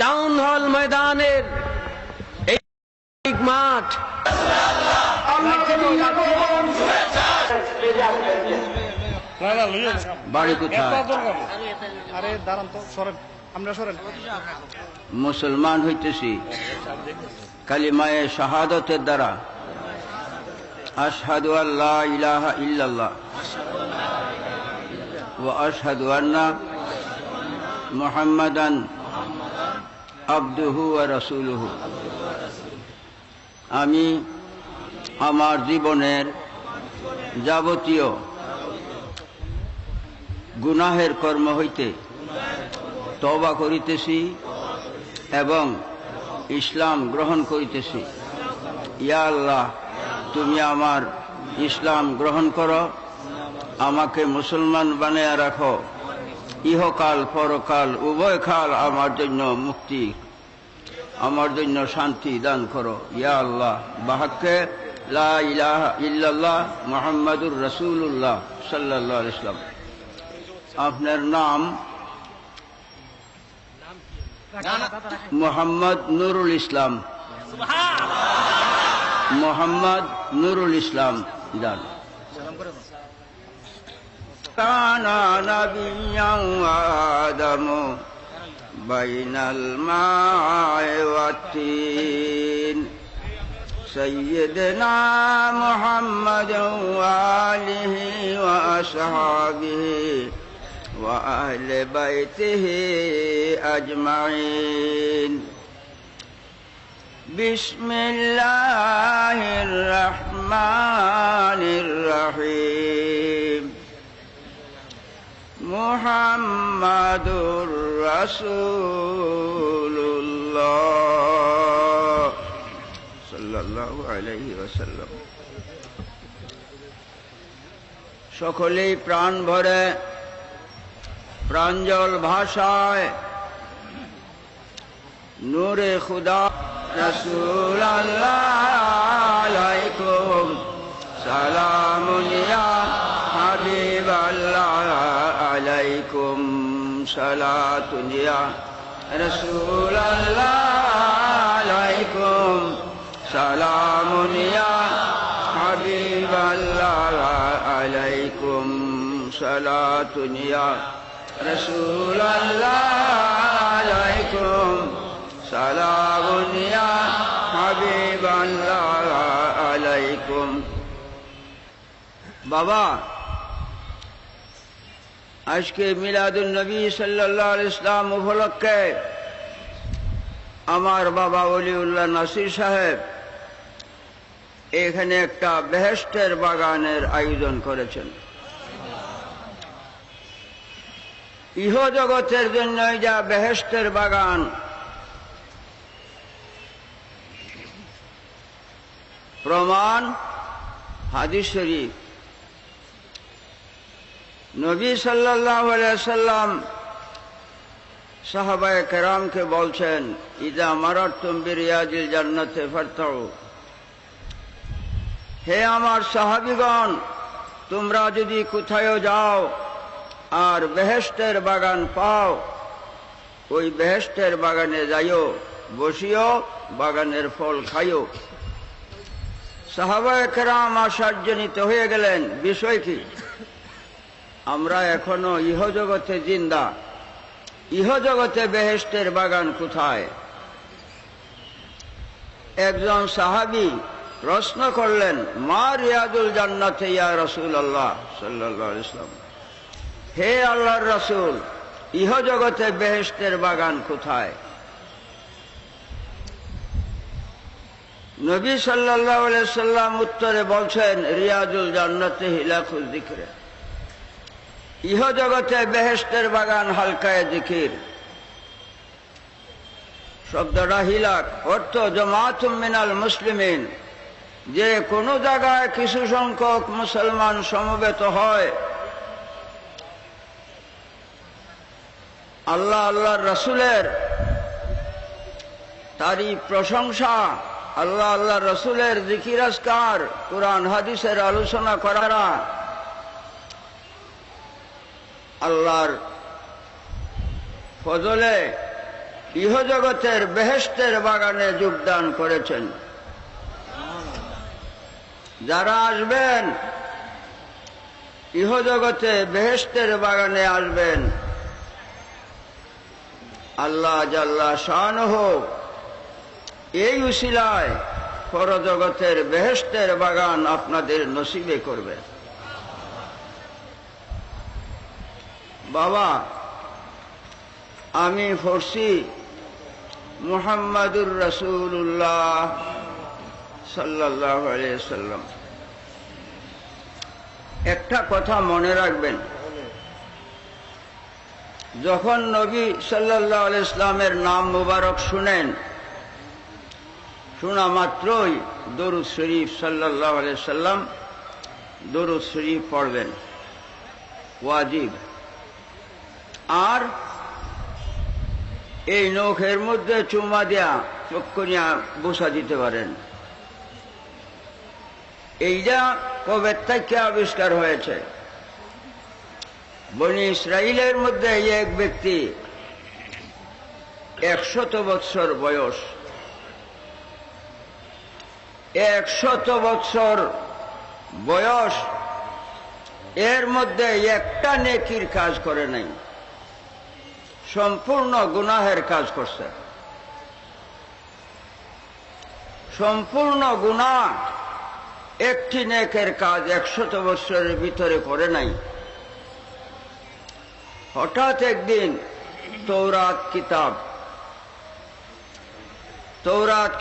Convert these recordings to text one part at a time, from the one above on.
Town hall ময়দানের এই মাঠ বাড়ি কোথায়? আরে দাঁড়ান তো, সরেন, আমরা সরেন। মুসলমান হইতেছি কালিমায়ে শাহাদাতের দ্বারা। আশহাদু আল্লা ইলাহা ইল্লাল্লাহ ওয়া আশহাদু আন্না মুহাম্মাদান আবদুহু ওয়া রাসূলুহু। আমি আমার জীবনের যাবতীয় গুনাহের কর্ম হইতে তওবা করিতেছি এবং ইসলাম গ্রহণ করিতেছি। ইয়া আল্লাহ, তুমি আমার ইসলাম গ্রহণ করো, আমাকে মুসলমান বানিয়ে রাখো, ইহকাল পরকাল উভয় কাল আমার জন্য মুক্তি, আমার জন্য শান্তি দান করো। ইয়া আল্লাহ, বাহাক্কে লা ইলাহা ইল্লাল্লাহ মুহাম্মাদুর রাসূলুল্লাহ সাল্লাল্লাহু আলাইহি ওয়াসাল্লাম। আপনার নাম? মোহাম্মদ নুরুল ইসলাম। মোহাম্মদ নুরুল ইসলাম জান। কানা নবিয়্যান ওয়া আদামু বাইনাল মা'i ওয়াত-তিন সাইয়্যিদুনা মুহাম্মাদুন ওয়া আলিহি ওয়া আসহাবিহি ওয়া আহলি বাইতিহি আজমাইন। বিসমিল্লাহির রহমানির রহিম। মুহাম্মাদুর রাসূলুল্লাহ সাল্লাল্লাহু আলাইহি ওয়াসাল্লাম। সকলেই প্রাণ ভরে প্রাঞ্জল ভাষায় নূরে খুদা রাসূলুল্লাহ আলাইকুম সালামুন ইয়া হাবিবাল্লাহ আলাইকুম সালাতুন ইয়া রাসূলুল্লাহ আলাইকুম সালামুন ইয়া হাবিবাল্লাহ আলাইকুম সালাতুন ইয়া রাসূলুল্লাহ আলাইকুম সালামুন ইয়া হাবিবাল্লাহ আলাইকুম। বাবা, আজকে মিলাদুন নবী সাল্লাল্লাহু আলাইহি ওয়াসাল্লাম উপলক্ষে আমার বাবা ওলিউল্লাহ নাসির সাহেব এখানে একটা বেহেশতের বাগানের আয়োজন করেছেন। ইহ জগতের জন্য যা বেহেশতের বাগান, প্রমাণ হাদিস শরীফ। নবী সাল্লাল্লাহু আলাইহি ওয়াসাল্লাম সাহাবায়ে কেরামকে বলছেন, ইযা মারারতুম বিরিয়াজিল জান্নাতে ফারতাউ। হে আমার সাহাবীগণ, তোমরা যদি কোথাও যাও আর বেহেশতের বাগান পাও, ওই বেহেশতের বাগানে যাইও, বসিও, বাগানের ফল খাইও। সাহাবায়ে কেরাম আশ্চর্যান্বিত হয়ে গেলেন, বিষয় কি? আমরা এখনো ইহজগতে জিন্দা, ইহজগতে বেহেশতের বাগান কোথায়? একজন সাহাবী প্রশ্ন করলেন, মা রিয়াদুল জান্নাতে ইয়া রাসূলুল্লাহ সাল্লাল্লাহু আলাইহি ওয়াসাল্লাম। হে আল্লাহর রাসূল, ইহজগতে বেহেশতের বাগান কোথায়? নবী সাল্লাল্লাহু আলাইহি ওয়াসাল্লাম উত্তরে বলছেন, রিয়াদুল জান্নাতে হিলাকুল যিকর। ইহজগতে বেহেশতের বাগান হালকায়ে যিকির। শব্দটা হিলাক অর্থ জামাতুম মিনাল মুসলিমিন, যে কোনো জায়গায় কিছু সংখ্যক মুসলমান সমবেত হয়, আল্লাহ আল্লাহর রাসূলের তারিফ প্রশংসা, আল্লাহ আল্লাহর রাসূলের জিকির আজকার, কুরআন হাদিসের আলোচনা করা, আল্লাহর ফজলে ইহজগতের বেহেশতের বাগানে যোগদান করেছেন। যারা আসবেন ইহজগতে বেহেশতের বাগানে আসবেন, আল্লাহ জাল্লা শানহু এই উসিলায় পরজগতের বেহেশতের বাগান আপনাদের নসিবে করবে। বাবা, আমি পড়ছি মুহাম্মাদুর রাসূলুল্লাহ সাল্লাল্লাহু আলাইহি ওয়াসাল্লাম। একটা কথা মনে রাখবেন, যখন নবী সাল্লাল্লাহু আলাইহি ওয়াসাল্লামের নাম মুবারক শুনেন, শোনা মাত্রই দরুদ শরীফ সাল্লাল্লাহু আলাইহি ওয়াসাল্লাম দরুদ শরীফ পড়বেন, ওয়াজিব। আর এই নখের মধ্যে চুমা দেয়া চক্ষু নিয়ে বসা দিতে পারেন। এইটা কবে থেকে আবিষ্কার হয়েছে? বনি ইসরাইলের মধ্যে এক ব্যক্তি 100 বৎসর বয়স, 100 বৎসর বয়স, এর মধ্যে একটা নেকির কাজ করে নাই, সম্পূর্ণ গুনাহের কাজ করছে। সম্পূর্ণ গুনাহ, একটি নেকের কাজ 100 বৎসরের ভিতরে করে নাই। হঠাৎ একদিন তৌরাত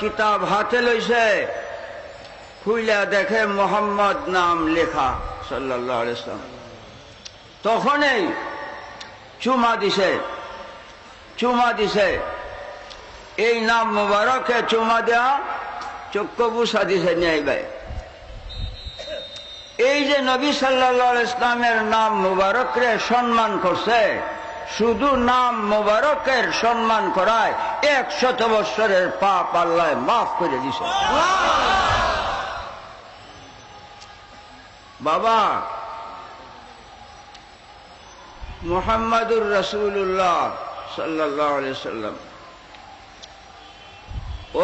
কিতাব হাতে লইছে, খুইলা দেখে মোহাম্মদ নাম লেখা সাল্লাল্লাহু আলাইহি ওয়াসাল্লাম। তখনই চুমা দিছে। এই নাম মুবারকে চুমা দেয়া চক্ষু বুসা দিছে নিয়ে। এই যে নবী সাল্লাল্লাহু আলাইহি ওয়াসাল্লামের নাম মুবারকরে সম্মান করছে, শুধু নাম মুবারকের সম্মান করায় 100 বৎসরের পাপ আল্লাহ মাফ করে দিছে। বাবা, মুহাম্মাদুর রাসূলুল্লাহ সাল্লাল্লাহু আলাইহি ওয়াসাল্লাম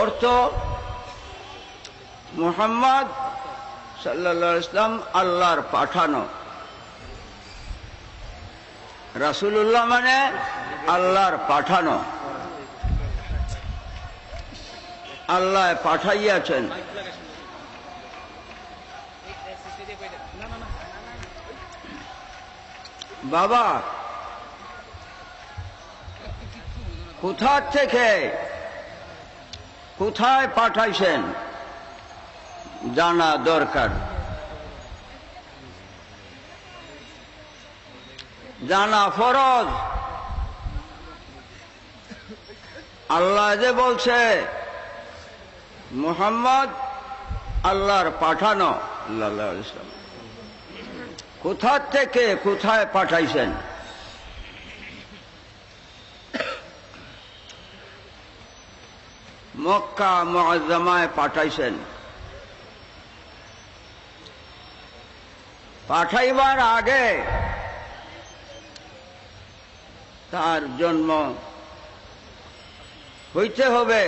অর্থ, মুহাম্মদ সাল্লাল্লাহু আলাইহি ওয়াসাল্লাম আল্লাহর পাঠানো, রাসূলুল্লাহ মানে আল্লাহর পাঠানো। আল্লাহ পাঠাইয়াছেন। বাবা, কোথা থেকে কোথায় পাঠাইছেন জানা দরকার, জানা ফরজ। আল্লাহ যে বলছে মুহাম্মদ আল্লাহর পাঠানো, সাল্লাল্লাহু আলাইহি ওয়াসাল্লাম কোথা থেকে কোথায় পাঠাইছেন? মক্কা মুআজ্জামায় পাঠাইছেন। পাঠাইবার আগে তার জন্ম হইতে হবে,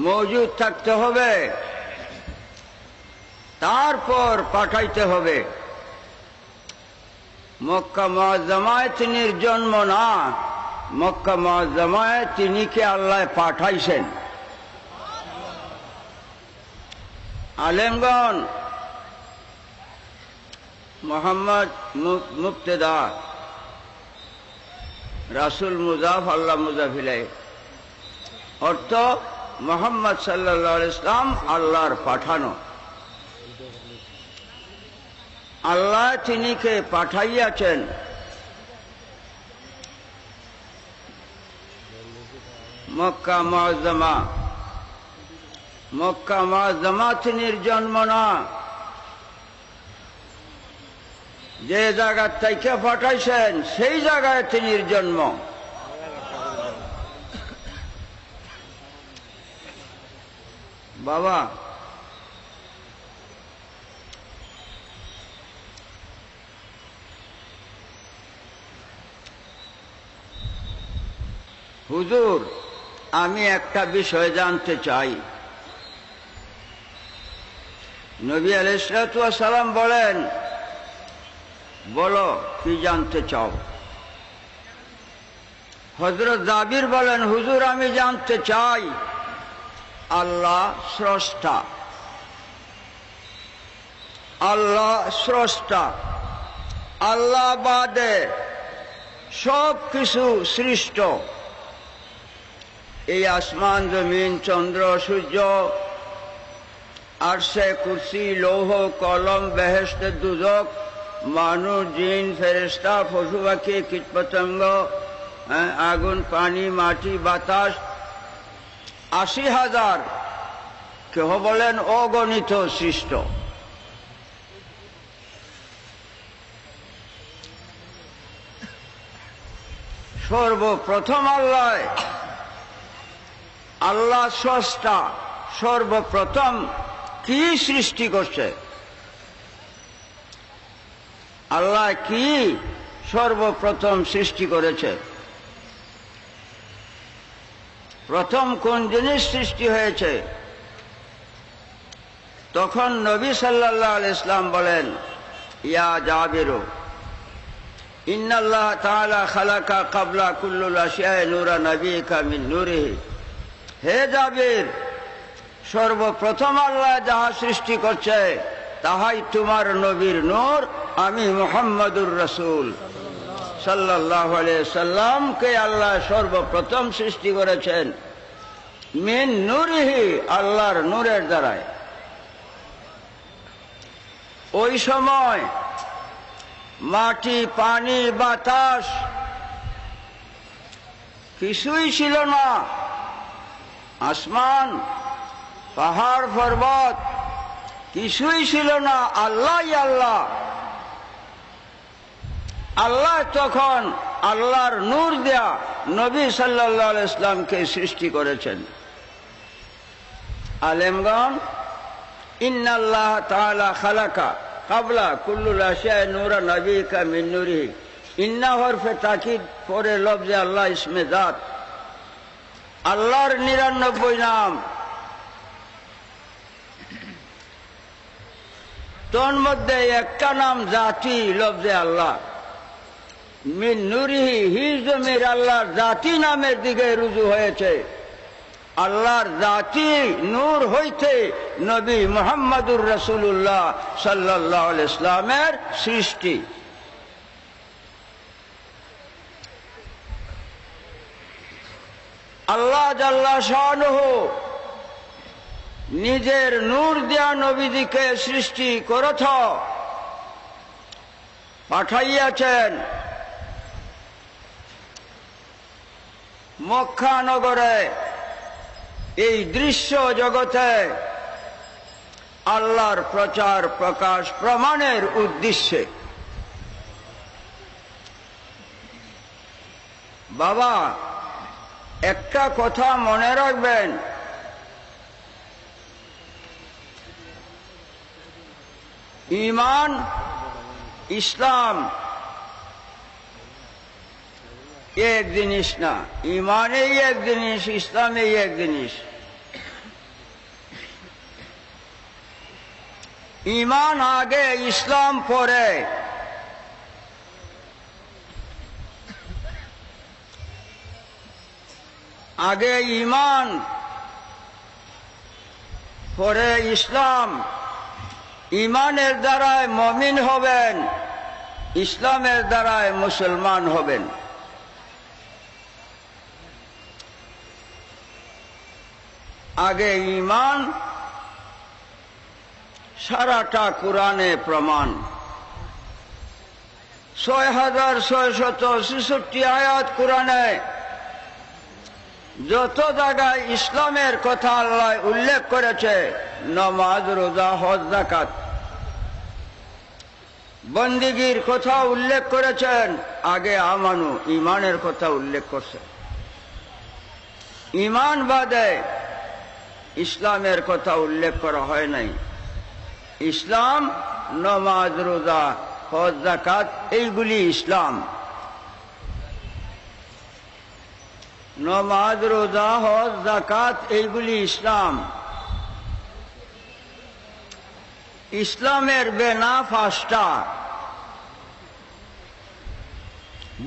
মওজুদ থাকতে হবে, তারপর পাঠাইতে হবে। মক্কা মুআজ্জামায় তিনি জন্ম না, মক্কা মুআজ্জামায় তিনিকে আল্লাহ পাঠাইছেন। আলেমগণ, মোহাম্মদ মুবতেদা, রাসূল মুজাফ, আল্লাহ মুজাফ ইলাইহি, অর্থ মুহাম্মদ সাল্লাল্লাহু আলাইহি ওয়াসাল্লাম আল্লাহর পাঠানো। আল্লাহ তিনিকে পাঠাইয়াছেন। মক্কা মুআজ্জামা তিনির জন্ম না, যে জায়গার থেকে পাঠাইছেন সেই জায়গায় তিনির জন্ম। বাবা, হুজুর, আমি একটা বিষয় জানতে চাই। নবী আলাইহিসসালাতু ওয়াস সালাম বলেন, বলো কি জানতে চাও? হযরত জাবির বলেন, হুজুর আমি জানতে চাই আল্লাহ স্রষ্টা। আল্লাহ স্রষ্টা, আল্লাহ বাদে সব কিছু সৃষ্ট। এই আসমান জমিন চন্দ্র সূর্য, আরশে কুরসি লৌহ কলম বেহেশত দুজক, মানুষ জিন ফেরেশতা পশু পাখি কীটপতঙ্গ, আগুন পানি মাটি বাতাস, ৮০,০০০, কেহ বলেন অগণিত সৃষ্ট। সর্বপ্রথম আল্লাহ স্রষ্টা সর্বপ্রথম কি সৃষ্টি করছে? আল্লাহ কি সর্বপ্রথম সৃষ্টি করেছে? প্রথম কোন জিনিস সৃষ্টি হয়েছে? তখন নবী সাল্লাল্লাহু আলাইহি ওয়াসাল্লাম বলেন, ইয়া জাবির, ইন্নাল্লাহ তাআলা খালাকা ক্বাবলা কুল্লিল আশিয়া'i নূরা নবিকা মিন নূরিহি। হে জাবির, সর্বপ্রথম আল্লাহ যাহা সৃষ্টি করছে তাহাই তোমার নবীর নূর। আমি মুহাম্মদুর রাসূল সাল্লাল্লাহু আলাইহি সাল্লামকে আল্লাহ সর্বপ্রথম সৃষ্টি করেছেন মিন নূরিহি, আল্লাহর নূরের দ্বারায়। ওই সময় মাটি পানি বাতাস কিছুই ছিল না, আসমান পাহাড় পর্বত কিছুই ছিল না, আল্লাহই আল্লাহ। আল্লাহ তখন আল্লাহর নূর দেয়া নবী সাল্লাল্লাহু আলাইহি ওয়াসাল্লামকে সৃষ্টি করেছেন। আলেমগণ, ইন্নাল্লাহ তাআলা খালাকা ক্বাবলা কুল্লিল আশিয়া'i নূরা নবিকা মিন নূরিহি। ইন্না হরফে তাকিদ পরে লফজে আল্লাহ ইসমে জাত। আল্লাহর ৯৯ নাম, তোর মধ্যে একটা নাম জাতি লফজে আল্লাহ। মিন নূরিহি, হি জমির আল্লাহর জাতি নামের দিকে রুজু হয়েছে। আল্লাহর জাতি নূর হইতে নবী মুহাম্মদুর রাসূলুল্লাহ সাল্লাল্লাহু আলাইহি ওয়াসাল্লামের সৃষ্টি। আল্লাহ জাল্লা শানুহু নিজের নূর দেয়া নবীজিকে সৃষ্টি করথ পাঠাইয়াছেন মক্কা নগরে। এই দৃশ্য জগতে আল্লাহর প্রচার প্রকাশ প্রমাণের উদ্দেশ্যে। বাবা, একটা কথা মনে রাখবেন, ঈমান ইসলাম এক জিনিস না। ঈমানেই এক জিনিস, ইসলামেই এক জিনিস। ঈমান আগে, ইসলাম পরে। আগে ঈমান পরে ইসলাম। ঈমানের দ্বারায় মুমিন হবেন, ইসলামের দ্বারায় মুসলমান হবেন। আগে ঈমান, সারাটা কোরআনে প্রমাণ। ৬৬৬৬ আয়াত কোরআনে যত জায়গায় ইসলামের কথা আল্লাহ উল্লেখ করেছে, নামাজ রোজা হজ যাকাত বন্দিগির কথা উল্লেখ করেছেন, আগে আমানু ঈমানের কথা উল্লেখ করছে। ঈমান বাদে ইসলামের কথা উল্লেখ করা হয় নাই। ইসলাম নামাজ রোজা হজ যাকাত এইগুলি ইসলাম। নমাজ, রোজা, হজ, যাকাত এইগুলি ইসলাম। ইসলামের বেনা পাঁচটা।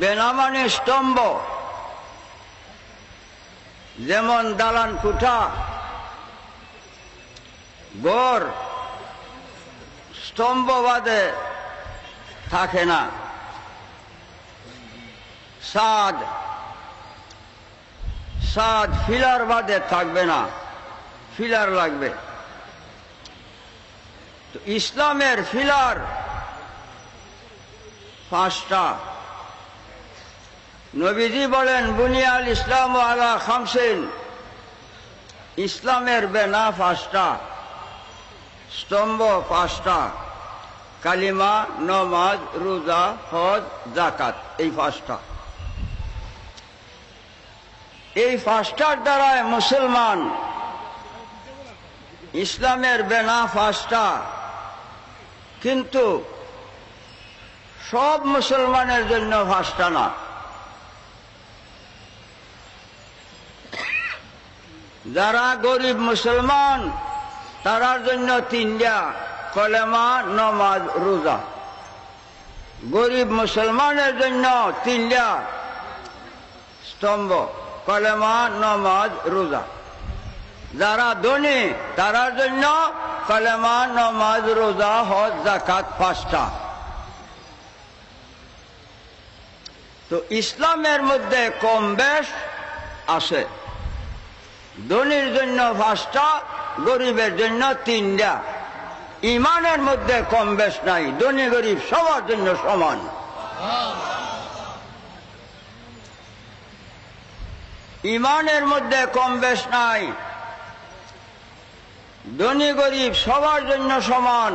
বেনা মানে স্তম্ভ, যেমন দালান কুঠা, ঘর স্তম্ভ বাদে থাকে না। সাদ ফিলার বাদে থাকবে না, ফিলার লাগবে। তো ইসলামের ফিলার পাঁচটা। নবীজি বলেন বুনিয়াল ইসলাম আলা খামসিন, ইসলামের বেনা পাঁচটা, স্তম্ভ পাঁচটা, কালিমা, নমাজ, রোজা, হজ, যাকাত, এই পাঁচটা। এই পাঁচটার দ্বারায় মুসলমান। ইসলামের বেনা পাঁচটা, কিন্তু সব মুসলমানের জন্য পাঁচটা না। যারা গরিব মুসলমান তারার জন্য তিনটা, কলেমা, নমাজ, রোজা। গরিব মুসলমানের জন্য তিনটা স্তম্ভ, কলেমা, নমাজ, রোজা। যারা ধনী তারার জন্য কলেমা, নমাজ, রোজা, হজ, যাকাত পাঁচটা। তো ইসলামের মধ্যে কম বেশ আছে। ধনীর জন্য পাঁচটা, গরিবের জন্য তিনটা। ইমানের মধ্যে কম বেশ নাই, ধনী গরিব সবার জন্য সমান। ইমানের মধ্যে কম বেশ নাই, ধনী গরিব সবার জন্য সমান।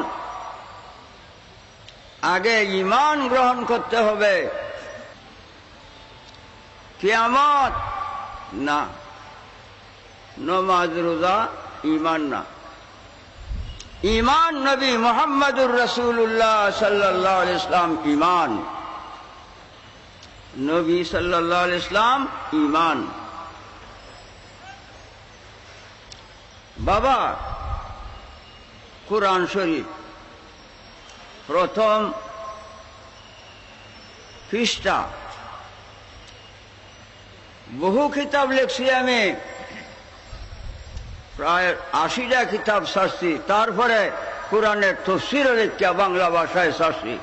আগে ইমান গ্রহণ করতে হবে, কিয়ামত না। নমাজ, রোজা ইমান না। ইমান নবী মুহাম্মদুর রাসূলুল্লাহ সাল্লাল্লাহু আলাইহি ওয়াসাল্লাম ইমান। নবী সাল্লাল্লাহু আলাইহি ওয়াসাল্লাম ইমান। বাবা, কুরআন শরীফ প্রথম পৃষ্ঠা। বহু কিতাব লিখছি আমি, প্রায় 80টা কিতাব ছাড়ছি। তারপরে কোরআনের তাফসীর লিখা বাংলা ভাষায় ছাড়ছি।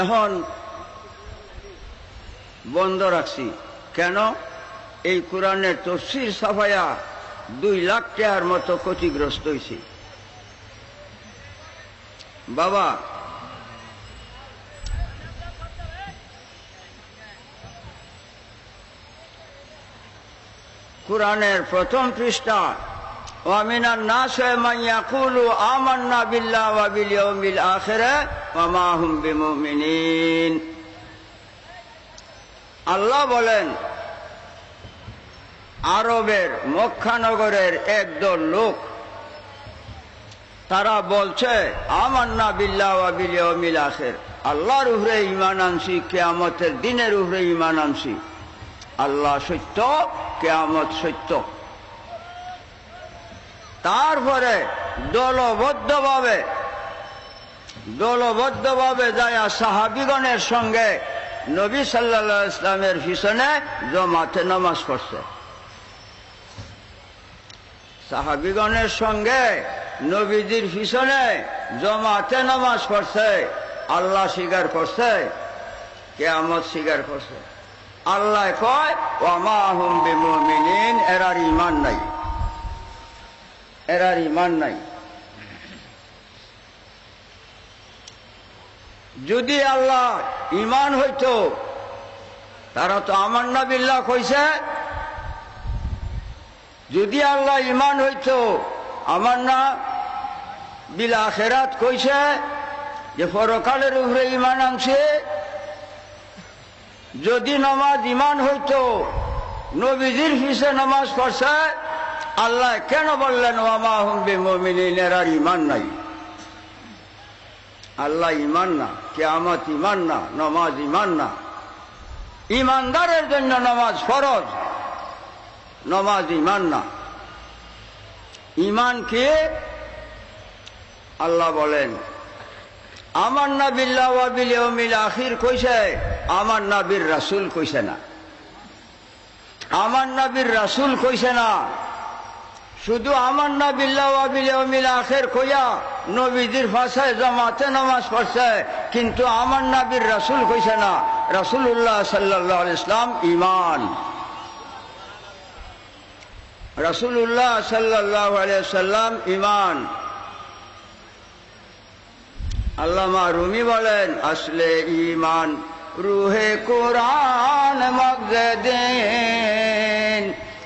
এখন বন্ধ রাখছি। কেন? এই কোরআনের তাফসীর ছাপাইয়া 2 লাখ টাকার মতো ক্ষতিগ্রস্ত হয়েছি। বাবা, কোরআনের প্রথম পৃষ্ঠা, ওয়ামিনান নাসি মান ইয়াকুলু আমান্না বিল্লাহি ওয়া বিল ইয়াউমিল আখির ওয়া মা হুম বিমুমিনিন। আল্লাহ বলেন, আরবের মক্কা নগরের একদল লোক, তারা বলছে আমান্না বিল্লাহি ওয়া বিল ইয়াউমিল আখির, আল্লাহর উপরে ঈমান আনছি, কিয়ামতের দিনের উপরে ঈমান আনছি। আল্লাহ সত্য, কিয়ামত সত্য। তারপরে দলবদ্ধভাবে যায় সাহাবীগণের সঙ্গে নবী সাল্লাল্লাহু আলাইহি ওয়াসাল্লামের পিছনে জামাতে নামাজ পড়ছে। সাহাবীগণের সঙ্গে নবীজির পিছনে জামাতে নামাজ পড়ছে। আল্লাহ স্বীকার করছে, কিয়ামত স্বীকার করছে। আল্লাহ কয় ওয়া মা হুম বিমুমিনিন, এরার ঈমান নাই, এরার ঈমান নাই। যদি আল্লাহ ঈমান হইতো, তারা তো আমান্না বিল্লাহ কইছে। যদি আল্লাহ ঈমান হইতো, আমান্না বিল আখিরাত কইছে, যে পরকালের উপরে ঈমান আনছে। যদি নামাজ ঈমান হইতো, নবীজির পিছে নামাজ পড়ছে, আল্লাহ কেন বললেন ওয়া মা হুম বিমুমিনিন, এরার ঈমান নাই? আল্লাহ ইমান না, কিয়ামত ইমান না, নামাজ ইমান না। ইমানদারের জন্য নামাজ ফরজ, নামাজ ইমান না। ইমান কি? আল্লাহ বলেন আমান্না বিল্লাহ ওয়া বিল ইয়াউমিল আখির কইছে, আমার নবীর রাসূল কইছে না। আমার নবীর রাসূল কইছে না, শুধু আমান্না বিল্লাহ ওয়া বিল ইয়াউমিল আখির কইয়া নবীজির ভাষায় জামাতে নামাজ পড়ছে, কিন্তু আমার নবীর রাসূল কইছে না। রাসূলুল্লাহ সাল্লাল্লাহু আলাইহি ওয়াসাল্লাম ঈমান। রাসূলুল্লাহ সাল্লাল্লাহু আলাইহি ওয়াসাল্লাম ঈমান। আল্লামা রুমি বলেন আসলে ঈমান রুহে কুরআন মগজে দিন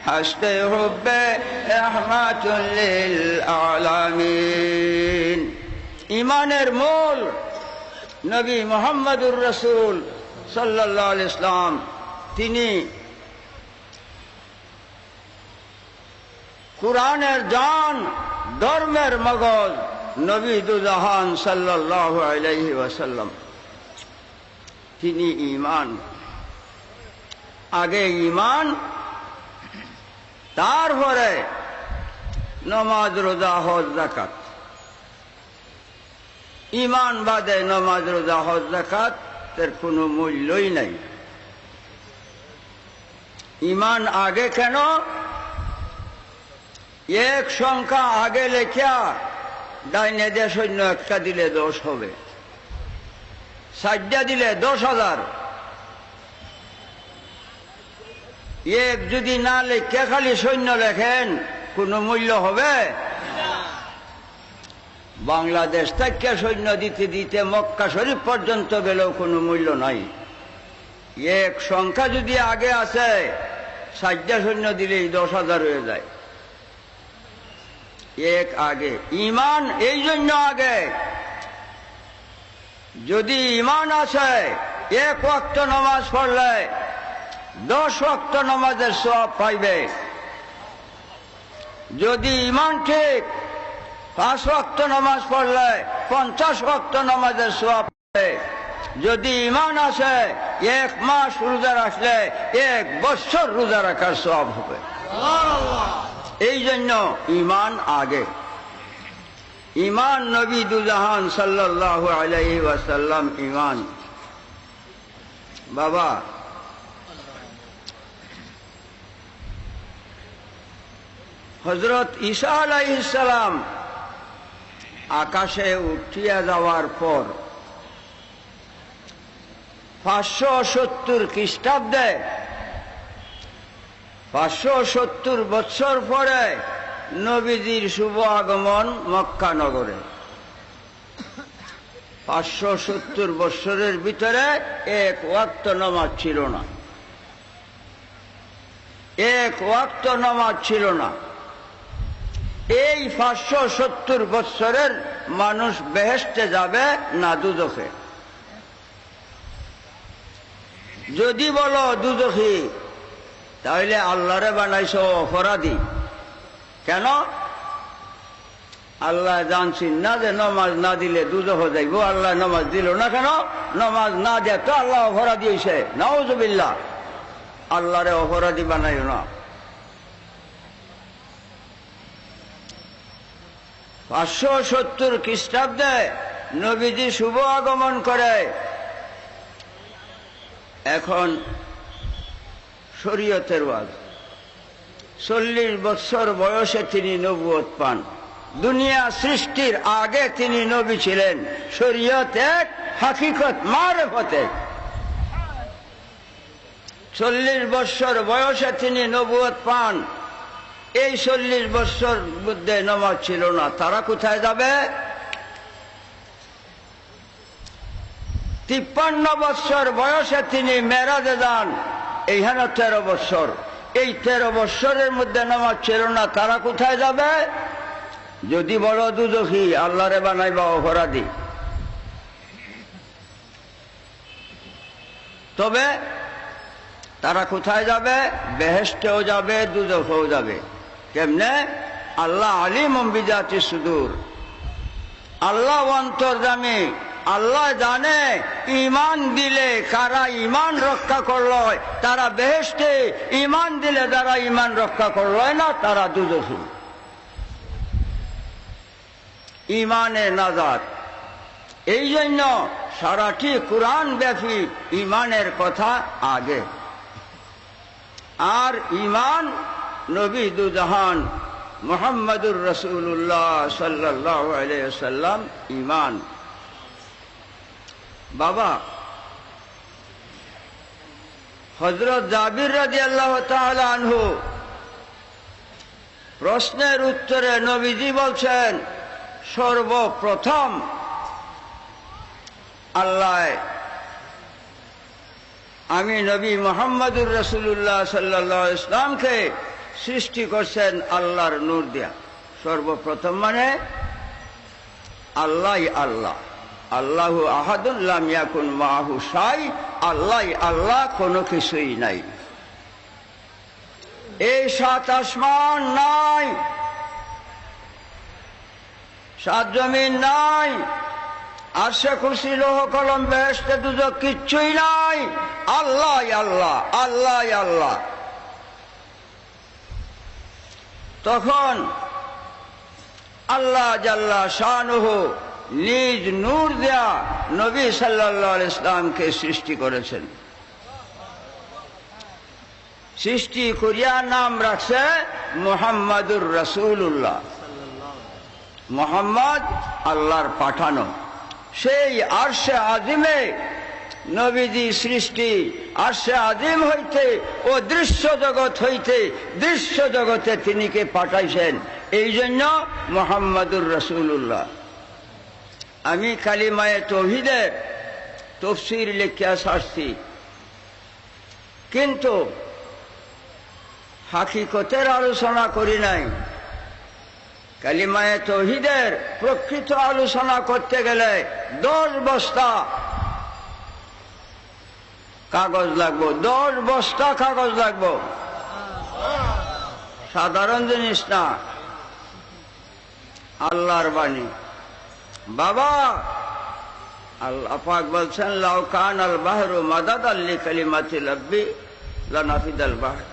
হাসতে হুব্বে রাহমাতুল লিল আলামিন। ঈমানের মূল নবী মুহাম্মদুর রাসূল সাল্লাল্লাহু আলাইহি ওয়াসাল্লাম, তিনি কুরআনের জান, ধর্মের মগজ, নবী দুজাহান সাল্লাল্লাহু আলাইহি ওয়াসাল্লাম, তিনি ঈমান। আগে ঈমান, তারপরে নামাজ রোজা হজ যাকাত। ঈমান বাদে নামাজ রোজা হজ যাকাত এর কোনো মূল্যই নাই। ঈমান আগে কেন? এক সংখ্যা আগে লেখা ডাইনে দিয়ে সৈন্য একটা দিলে 10 হবে, 60টা দিলে 10,000। এক যদি না লেখা খালি সৈন্য লেখেন, কোনো মূল্য হবে? বাংলাদেশ থেকে সৈন্য দিতে দিতে মক্কা শরীফ পর্যন্ত গেলেও কোনো মূল্য নাই। এক সংখ্যা যদি আগে আছে, 60টা সৈন্য দিলেই 10,000 হয়ে যায়। এক আগে। ঈমান এই জন্য আগে, যদি ঈমান আছে এক ওয়াক্ত নামাজ পড়লে 10 ওয়াক্ত নামাজের সওয়াব পাইবে। যদি ঈমান ঠিক, 5 ওয়াক্ত নামাজ পড়লে 50 ওয়াক্ত নামাজের সওয়াব পাইবে। যদি ঈমান আছে 1 মাস রোজা রাখলে 1 বছর রোজা রাখার সওয়াব হবে। এই জন্য ঈমান আগে। ঈমান নবী দুজাহান সাল্লাল্লাহু আলাইহি ওয়াসাল্লাম ঈমান। বাবা, হযরত ঈসা আলাইহিস সালাম আকাশে উঠিয়া যাওয়ার পর 570 খ্রিস্টাব্দে, 570 বছর পরে নবীজির শুভ আগমন মক্কা নগরে। 570 বছরের ভিতরে এক ওয়াক্ত নামাজ ছিল না, এক ওয়াক্ত নামাজ ছিল না। এই 570 বছরের মানুষ বেহেশতে যাবে না দুজখে? যদি বলো দুজখী, তাহলে আল্লাহরে বানাইছো অপরাধী। কেন? আল্লাহ জানছেন না যে নামাজ না দিলে দুজখ যাইব। আল্লাহ নামাজ দিল না কেন? নামাজ না দেয় তো আল্লাহ অপরাধী হইছে। নাউজুবিল্লাহ। আল্লাহরে অপরাধী বানাইও না। 570 খ্রিস্টাব্দে নবীজি শুভ আগমন করে। এখন শরীয়তের ওয়াজ, 40 বছর বয়সে তিনি নবুয়ত পান। দুনিয়া সৃষ্টির আগে তিনি নবী ছিলেন। শরীয়ত এক, হাকিকত মারিফত এক। 40 বছর বয়সে তিনি নবুয়ত পান। এই 40 বছর মধ্যে নামাজ ছিল না। তারা কোথায় যাবে? 53 বছর বয়সে তিনি মেরাজে যান। এইখানে 13 বছর। এই 13 বছরের মধ্যে নামাজ ছিল না। তারা কোথায় যাবে? যদি বলো দুজখী, আল্লাহরে বানাইবা অপরাধী। তবে তারা কোথায় যাবে? বেহেশতেও যাবে, দুজখেও যাবে। কেমনে? আল্লাহ আলিমুম বিজাতি সুদূর। আল্লাহ অন্তর্যামী, আল্লাহ জানে ঈমান দিলে কারা ঈমান রক্ষা করলো তারা বেহেশতে, ঈমান দিলে যারা ঈমান রক্ষা করলো না তারা দুজখে। ঈমানে নাজাত। এই জন্য সারাটি কুরআন ব্যাপী ঈমানের কথা আগে। আর ঈমান নবী দুজাহান মুহাম্মদুর রাসূলুল্লাহ সাল্লাল্লাহু আলাইহি ওয়াসাল্লাম ঈমান। বাবা, হযরত জাবির রাদিয়াল্লাহু তাআলা আনহু প্রশ্নের উত্তরে নবীজি বলছেন, সর্বপ্রথম আল্লাহ আমি নবী মুহাম্মদুর রাসূলুল্লাহ সাল্লাল্লাহু আলাইহি ওয়াসাল্লামকে সৃষ্টি করছেন আল্লাহর নূর দিয়া। সর্বপ্রথম মানে আল্লাহ আল্লাহ, আল্লাহু আহাদুন লাম ইয়াকুন মাহু শাই, আল্লাহ আল্লাহ, কোনো কিছুই নাই। এই সাত আসমান নাই, সাত জমিন নাই, আরশে কুরসি লৌহ কলম বেহেশত দুজখ কিচ্ছুই নাই। আল্লাহ আল্লাহ, আল্লাহ আল্লাহ। তখন আল্লাহ জাল্লা শানুহু নিজ নূর দেয়া নবী সাল্লাল্লাহু আলাইহি ওয়াসাল্লামকে সৃষ্টি করেছেন। সৃষ্টি করিয়া নাম রাখছে মুহাম্মাদুর রাসূলুল্লাহ। মুহাম্মদ আল্লাহর পাঠানো। সেই আরশে আজিমে নবীজি সৃষ্টি। আরশে আজিম হইতে ও দৃশ্য জগৎ হইতে দৃশ্য জগতে তিনিকে পাঠাইছেন। এই জন্য মুহাম্মাদুর রাসূলুল্লাহ। আমি কালিমায়ে তাওহীদের তাফসীর লিখিয়া ছাড়ছি, কিন্তু হাকিকতের আলোচনা করি নাই। কালিমায়ে তাওহীদের প্রকৃত আলোচনা করতে গেলে 10 বস্তা কাগজ লাগবে, 10 বস্তা কাগজ লাগবে। সাধারণ জিনিস না, আল্লাহর বাণী। বাবা, আল্লাহ পাক বলছেন, লাউ কানাল বাহরু মাদাদাল লিকালিমাতি রাব্বি লানাফিদাল বাহর।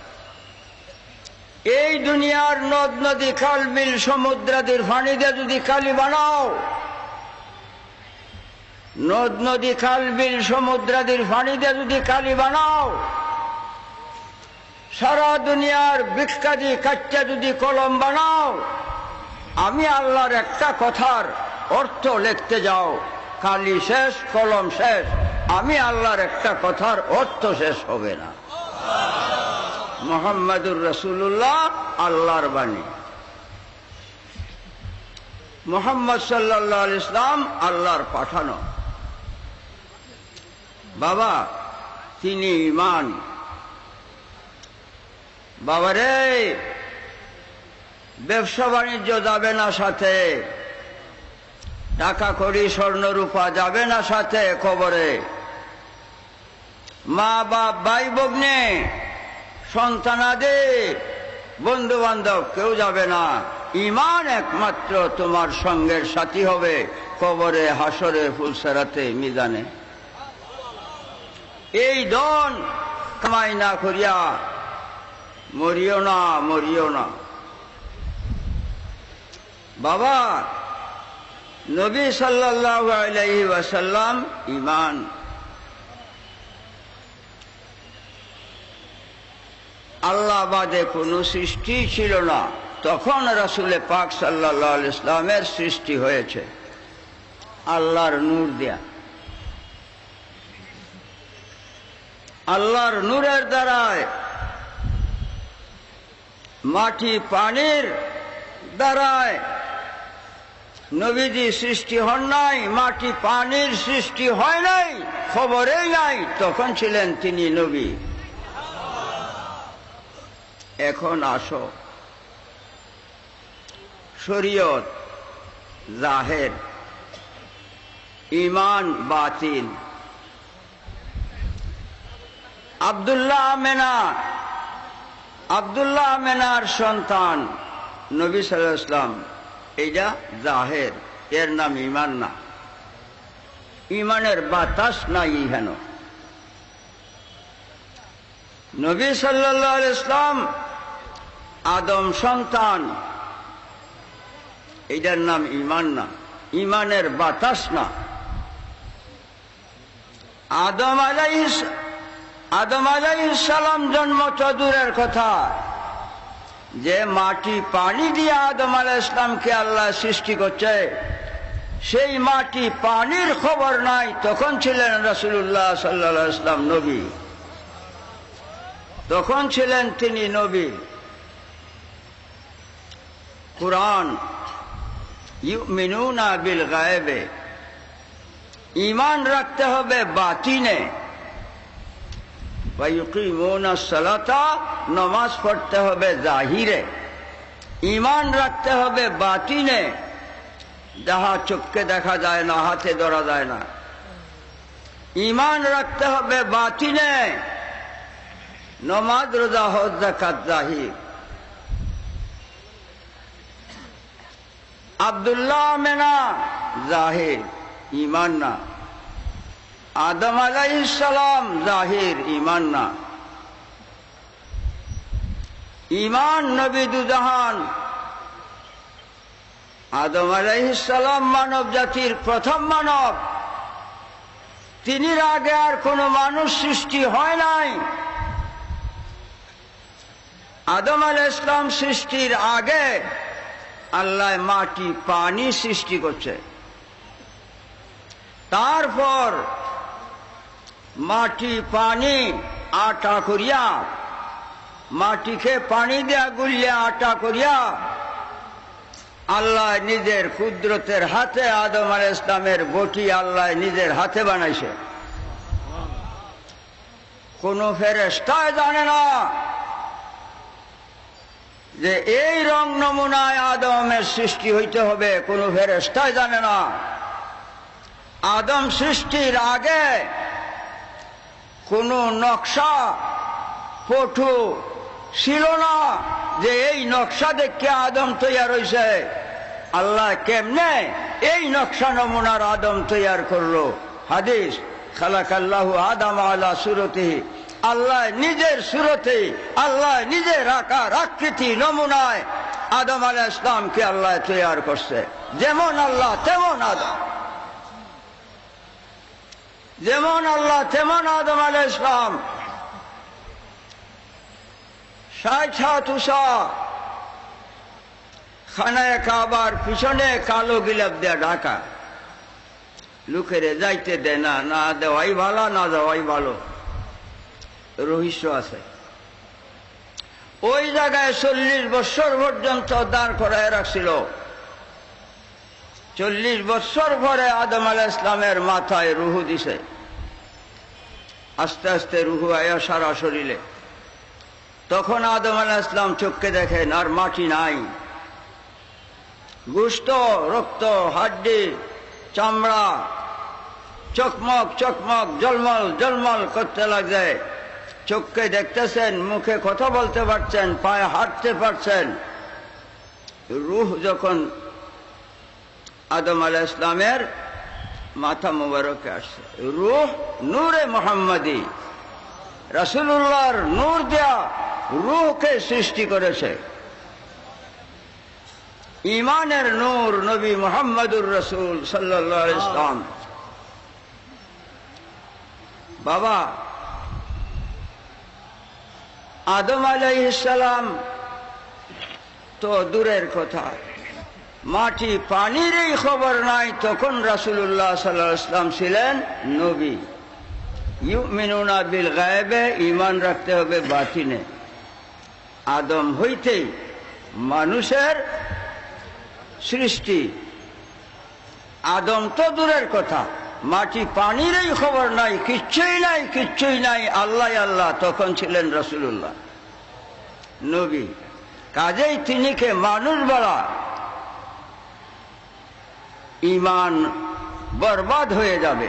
এই দুনিয়ার নদ নদী খাল বিল সমুদ্রাদির পানি দিয়ে যদি কালি বানাও, নদ নদী খাল বিল সমুদ্রাদির পানি দিয়ে যদি কালি বানাও, সারা দুনিয়ার বৃক্ষাদি কাট্টা যদি কলম বানাও, আমি আল্লাহর একটা কথার অর্থ লিখতে যাও, কালি শেষ, কলম শেষ, আমি আল্লাহর একটা কথার অর্থ শেষ হবে না। মুহাম্মাদুর রাসূলুল্লাহ আল্লাহর বাণী। মুহাম্মদ সাল্লাল্লাহু আলাইহি ওয়াসাল্লাম আল্লাহর পাঠানো। বাবা, তিনি ঈমান। বাবারে, ব্যবসা বাণিজ্য যাবে না সাথে, টাকা কড়ি স্বর্ণ রূপা যাবে না সাথে কবরে, মা বাপ ভাই ভগ্নে সন্তানাদি বন্ধু বান্ধব কেউ যাবে না। ঈমান একমাত্র তোমার সঙ্গের সাথী হবে কবরে, হাসরে, ফুলসেরাতে, মিজানে। এই ধন কামাই না করিয়া মরিও না, মরিও না। বাবা, নবী সাল্লাল্লাহু আলাইহি ওয়াসাল্লাম ঈমান। আল্লাহ বাদে কোনো সৃষ্টি ছিল না, তখন রাসূল পাক সাল্লাল্লাহু আলাইহি ওয়াসাল্লামের সৃষ্টি হয়েছে আল্লাহর নূর দিয়া। আল্লাহর নূরের দ্বারায়, মাটি পানির দ্বারায় নবীজি সৃষ্টি হন নাই, মাটি পানির সৃষ্টি হয় নাই, খবরেই নাই, তখন ছিলেন তিনি নবী। এখন আসো, শরীয়ত জাহের, ঈমান বাতিন। আব্দুল্লাহ আমেনার সন্তান নবী সাল্লাল্লাহু আলাইহি ওয়াসাল্লাম, এইটা জাহের, এর নাম ঈমান না। ইমানের বাতাস নাই হেন। নবী সাল্লাল্লাহু আলাইহি ইসলাম আদম সন্তান, এটার নাম ইমান না, ইমানের বাতাস না। আদম আলাইহিস সালাম জন্ম তো দূরের কথা, যে মাটি পানি দিয়ে আদম আলাইহিস সালামকে আল্লাহ সৃষ্টি করছে, সেই মাটি পানির খবর নাই, তখন ছিলেন রাসূলুল্লাহ সাল্লাল্লাহু আলাইহি ওয়াসাল্লাম নবী, তখন ছিলেন তিনি নবী। কুরআন ইউমিনুনা বিল গায়বে, ঈমান রাখতে হবে বাতিনে, ওয়া ইউকিমুনা সালাতা, নামাজ পড়তে হবে জাহিরে। ঈমান রাখতে হবে বাতিনে, যাহা চোখকে দেখা যায় না, হাতে ধরা যায় না। ঈমান রাখতে হবে বাতিনে, নামাজ রোজা হজ যাকাত জাহির। আব্দুল্লাহ মেনা জাহির, ঈমান না। আদম আলাইহিস সালাম জাহির, ঈমান না। ঈমান নবী দুজাহান। আদম আলাইহিস সালাম মানব জাতির প্রথম মানব, তিনির আগে আর কোনো মানুষ সৃষ্টি হয় নাই। আদম আলাইহিস সালাম সৃষ্টির আগে আল্লাহ মাটি পানি সৃষ্টি করছে, তারপর মাটি পানি আটা করিয়া, মাটিকে পানি দেয়া গুলিয়ে আটা করিয়া আল্লাহ নিজের কুদরতের হাতে আদম আলাইহিস সালামের বটি আল্লাহ নিজের হাতে বানাইছে। কোন ফেরেশতা জানে না যে এই রং নমুনায় আদমের সৃষ্টি হইতে হবে, কোন ফেরেশতা জানে না। আদম সৃষ্টির আগে কোন নকশা পটু ছিল না যে এই নকশা দেখে আদম তৈয়ার হইছে। আল্লাহ কেমনে এই নকশা নমুনার আদম তৈয়ার করলো? হাদিস, খালাকাল্লাহু আদম আলা সুরতিহি, আল্লাহ নিজের সুরতে, আল্লাহ নিজের আকার আকৃতি নমুনায় আদম আলাইহিস সালামকে আল্লাহ তৈয়ার করছে। যেমন আল্লাহ তেমন আদম, যেমন আল্লাহ তেমন আদম আলাইহিস সালাম। 60 হাত উঁচা, খানায়ে কাবার পিছনে কালো গিলাপ দেয়া ঢাকা, লোকেরে যাইতে দেয় না, না দেওয়াই ভালো না দেওয়াই ভালো, রহস্য আছে। ওই জায়গায় 40 বছর পর্যন্ত দাঁড় করায় রাখছিল। 40 বছর পরে আদম আলাইহিস সালামের মাথায় রুহু দিছে। আস্তে আস্তে রুহু আয়া সারা শরীরে। তখন আদম আলাইহিস সালাম চোখকে দেখেন আর মাটি নাই, গোশত, রক্ত, হাড্ডি, চামড়া চকমক চকমক জলমল জলমল করতে লাগছে। চোখকে দেখতেছেন, মুখে কথা বলতে পারছেন, পায়ে হাঁটতে পারছেন। রূহ যখন আদম আলাইহিস সালামের মাথা মোবারকে আসছে, রূহ নূরে মুহাম্মাদি, রাসূলুল্লাহর নূর দেয়া রূহকে সৃষ্টি করেছে। ঈমানের নূর নবী মুহাম্মদুর রাসূল সাল্লাল্লাহু আলাইহি ওয়াসাল্লাম। বাবা, আদম আলাইহিস সালাম তো দূরের কথা, মাটি পানিরই খবর নাই, তখন রাসূলুল্লাহ সাল্লাল্লাহু আলাইহি ওয়াসাল্লাম ছিলেন নবী। ইউমিনুনা বিল গায়বে, ঈমান রাখতে হবে বাতিনে। আদম হইতেই মানুষের সৃষ্টি। আদম তো দূরের কথা, মাটি পানিরই খবর নাই, কিচ্ছুই নাই, কিচ্ছুই নাই, আল্লাহ আল্লাহ, তখন ছিলেন রাসূলুল্লাহ নবী। কাজেই তিনিকে মানুষ বলা, ঈমান বরবাদ হয়ে যাবে।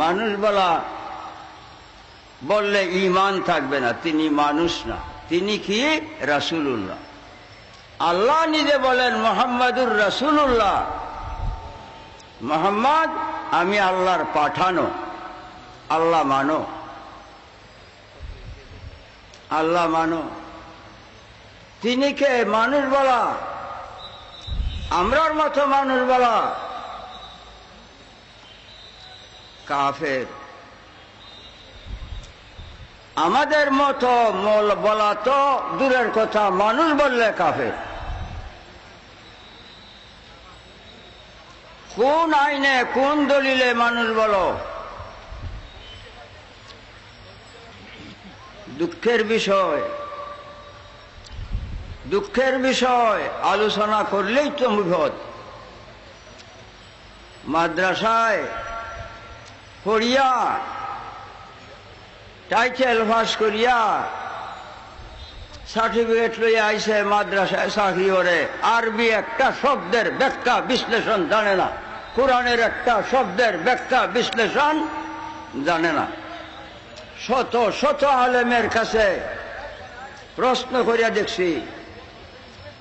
মানুষ বলা বললে ঈমান থাকবে না, তিনি মানুষ না, তিনি কি? রাসূলুল্লাহ। আল্লাহ নিজে বলেন মুহাম্মাদুর রাসূলুল্লাহ। মুহাম্মদ আমি আল্লাহর পাঠানো, আল্লাহ মানো, আল্লাহ মানো। তিনি কে? মানুষ বলা, আমরার মতো মানুষ বলা কাফের। আমাদের মতো বলা তো দূরের কথা, মানুষ বললে কাফের। কোন আইনে, কোন দলিলে মানুষ বলো? দুঃখের বিষয়, দুঃখের বিষয় আলোচনা করলেই তো বিপদ। মাদ্রাসায় পড়িয়া টাইটেল পাস করিয়া সার্টিফিকেট লইয়া আইসে, মাদ্রাসায় চাকরি করে, আরবি একটা শব্দের ব্যাখ্যা বিশ্লেষণ জানে না, কোরআনের একটা শব্দের ব্যাখ্যা বিশ্লেষণ জানে না। শত শত আলেমের কাছে প্রশ্ন করিয়া দেখছি,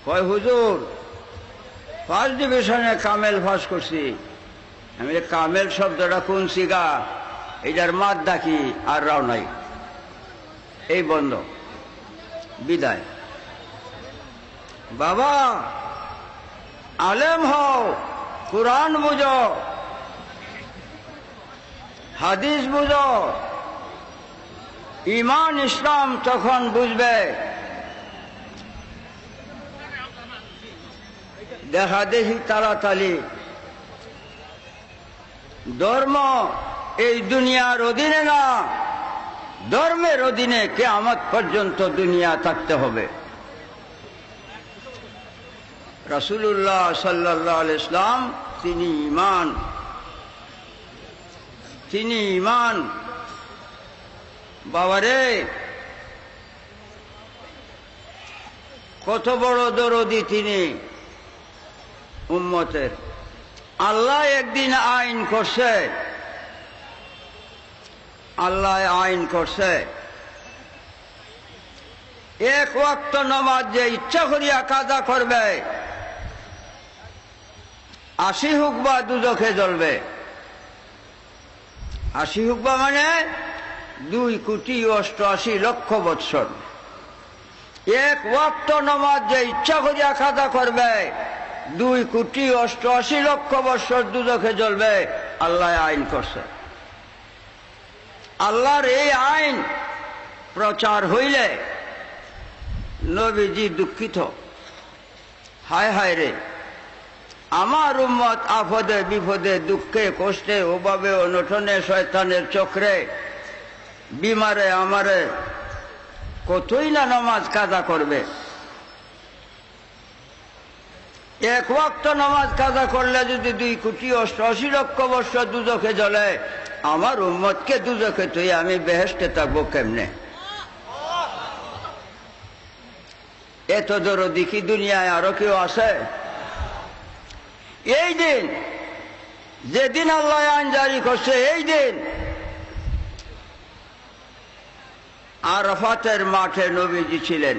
কয় হুজুর ফার্স্ট ডিভিশনে কামেল পাস করছি। আমি কামেল শব্দটা কোন সিগা, এটার মাদ্দা কি? আর রাও নাই, এই বন্ধ, বিদায়। বাবা আলেম হও, কুরআন বুঝো, হাদিস বুঝো, ঈমান ইসলাম তখন বুঝবে। দেখা দেখি তাড়াতাড়ি ধর্ম এই দুনিয়ার অধীনে না, ধর্মের অধীনে কিয়ামত পর্যন্ত দুনিয়া থাকতে হবে। রাসূলুল্লাহ সাল্লাল্লাহু আলাইহি ওয়াসাল্লাম তিনি ঈমান, তিনি ঈমান। বাবারে কত বড় দরদি তিনি উম্মতের। আল্লাহ একদিন আইন করছে, আল্লাহ আইন করছে, এক ওয়াক্ত নামাজ যে ইচ্ছা করিয়া কাজা করবে 80 হুকবা দুজখে জ্বলবে। 80 হুকবা মানে 2,88,00,000 বৎসর। এক ওয়াক্ত নামাজ যে ইচ্ছা করিয়া কাজা করবে 2,88,00,000 বৎসর দুজখে জ্বলবে। আল্লাহ আইন করছে। আল্লাহর এই আইন প্রচার হইলে নবীজি দুঃখিত, হায় হায় রে, আমার উম্মত আফদে বিপদে দুঃখে কষ্টে অভাবে অনটনে শয়তানের চক্রে বিমারে আমারে কতই না নামাজ কাজা করবে। এক ওয়াক্ত নামাজ কাজা করলে যদি 2,88,00,000 বৎসর দুজখে জ্বলে, আমার উম্মতকে দুজখে তুই আমি বেহেশতে থাকবো কেমনে? এত দরদি কি দুনিয়ায় আরো কেউ আছে? এই দিন, যেদিন আল্লাহ আইন জারি করছে, এই দিন আরাফাতের মাঠে নবীজি ছিলেন।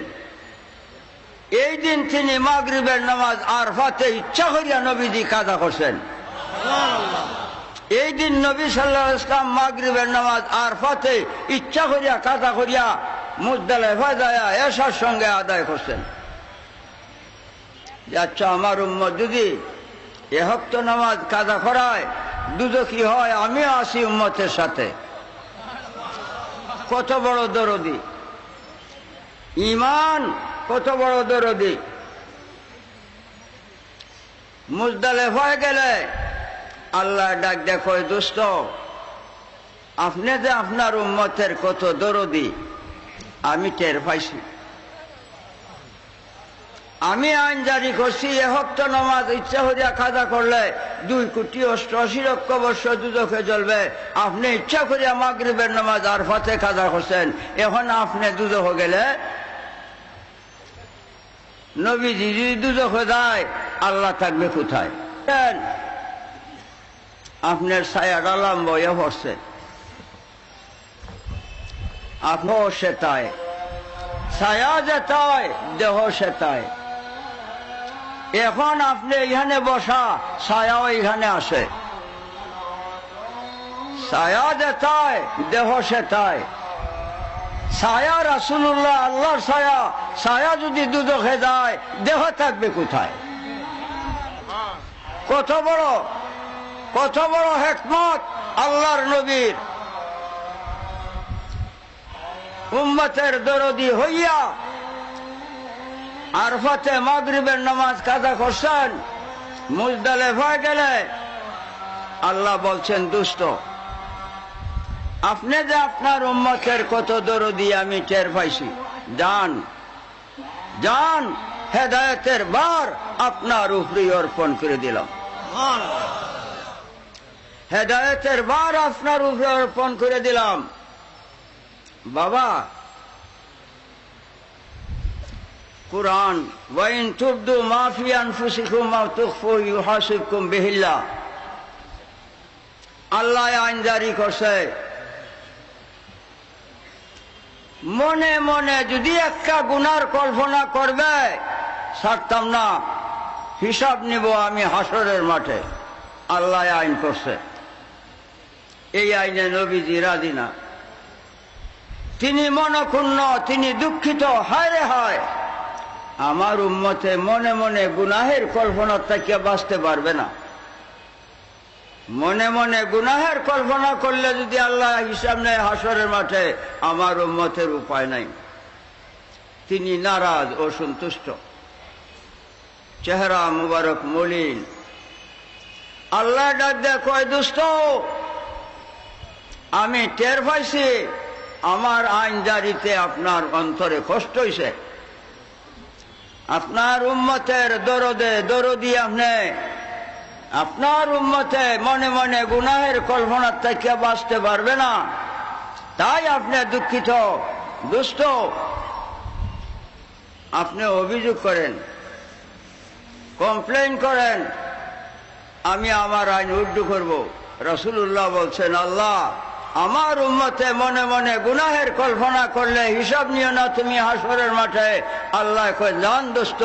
এই দিন তিনি মাগরিবের নামাজ আরাফাতে ইচ্ছা করিয়া নবীজি কাজা করছেন। এই দিন নবী সাল্লাল্লাহু আলাইহি ওয়াসাল্লাম মাগরিবের নামাজ আরাফাতে ইচ্ছা করিয়া কাজা করিয়া মুজদালিফায় যায় এশার সঙ্গে আদায় করছেন। আচ্ছা, আমার উম্মত যদি এ ওয়াক্ত নামাজ কাজা করায় দুজখী হয়, আমিও আসি উম্মতের সাথে। কত বড় দরদি, ঈমান কত বড় দরদি। মুজদালিফায় গেলে আল্লাহ ডাক দেখো, দোস্ত আপনি যে আপনার উম্মতের কত দরদি আমি টের পাইছি। আমি আইন জারি করছি, এ ওয়াক্ত নামাজ ইচ্ছা করিয়া কাজা করলে 2,88,00,000 বৎসর দুজখে জ্বলবে। আপনি ইচ্ছা করিয়া মাগরিবের নামাজ আরাফাতে কাজা করছেন, এখন আপনি দুজখ গেলে নবীজি যদি দুজখে যায়, আল্লাহ থাকবে কোথায়? আপনার ছায়াটা লম্বা হয়ে পড়ছে, আপনিও সেটায়, ছায়া যেটায় দেহ সেটায়। এখন আপনি এখানে বসা, ছায়াও এখানে আসে। ছায়া যেথায় দেহ সেথায়। ছায়া রাসূলুল্লাহ, আল্লাহর ছায়া। ছায়া যদি দুদখে যায়, দেহ থাকবে কোথায়? কত বড় হিকমত আল্লাহর নবীর। উম্মতের দরদি হইয়া আরফাতে মাগরিবের নামাজ কাজা করছেন। মুজদালিফায় গেলে আল্লাহ বলছেন, দুষ্ট, আপনি যে আপনার উম্মতের কত দরদি আমি টের পাইছি। যান, হেদায়েতের বার আপনার উপরে অর্পণ করে দিলাম। হেদায়েতের বার আপনার উপরে অর্পণ করে দিলাম। বাবা, কুরআন, ওয়াইন তুবদু মা ফি আনফুসিকুম আও তুখফু ইউহাসিবকুম বিহিল্লাহ, আল্লাহ আইন জারি করছে। মনে মনে যদি একটা গুনার কল্পনা করবে, ছাড়তাম না, হিসাব নিব আমি হাসরের মাঠে। আল্লাহ আইন করছে। এই আইনে নবীজি রাজি না। তিনি মনক্ষুণ্ণ, তিনি দুঃখিত। হায় রে হায়, আমার উম্মতে মনে মনে গুনাহের কল্পনা থেকে বাঁচতে পারবে না। মনে মনে গুনাহের কল্পনা করলে যদি আল্লাহ হিসাব নেয় হাসরের মাঠে, আমার উম্মতের উপায় নাই। তিনি নারাজ, অসন্তুষ্ট, চেহারা মুবারক মলিন। আল্লাহ ডাক দেয়, কয় দুষ্ট, আমি টের পাইছি আমার আইন জারিতে আপনার অন্তরে কষ্ট হইছে। আপনার উম্মতের দরদি আপনি, আপনার উম্মতে মনে মনে গুনাহের কল্পনার থেকে বাঁচতে পারবে না, তাই আপনি দুঃখিত, দুষ্ট। আপনি অভিযোগ করেন, কমপ্লেইন করেন, আমি আমার আইন উড্ডু করব। রাসূলুল্লাহ বলছেন, আল্লাহ আমার উম্মতে মনে মনে গুনাহের কল্পনা করলে হিসাব নিও না তুমি হাসরের মাঠে। আল্লাহ কয়, জান দোস্ত,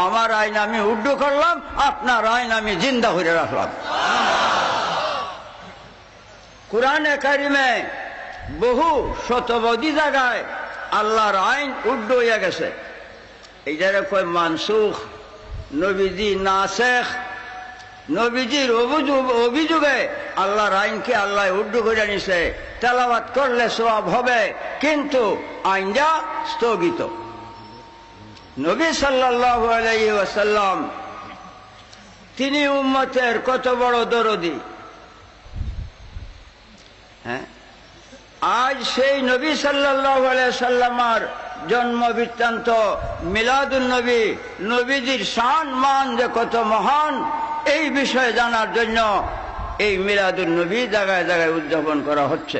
আমার আইন আমি উড্ডু করলাম, আপনার আইন আমি জিন্দা করে রাখলাম। কুরআনে কারিমে বহু শতবধি জায়গায় আল্লাহর আইন উড্ডু হইয়া গেছে। এই যারা কয় মানসুখ, নবীজি নাসেখ। নবীজির অভিযোগে আল্লাহর আইনকে আল্লাহ উড্ডু করে নিছে। তেলাওয়াত করলে সওয়াব হবে, কিন্তু আইনটা স্থগিত। নবী সাল্লাল্লাহু আলাইহি ওয়াসাল্লাম, তিনি উম্মতের কত বড় দরদি। হ্যাঁ, আজ সেই নবী সাল্লাল্লাহু আলাইহি সাল্লামার জন্ম বৃত্তান্ত, মিলাদুন নবী, নবীজির শান মান যে কত মহান, এই বিষয়ে জানার জন্য এই মিলাদুন নবী জায়গায় জায়গায় উদযাপন করা হচ্ছে।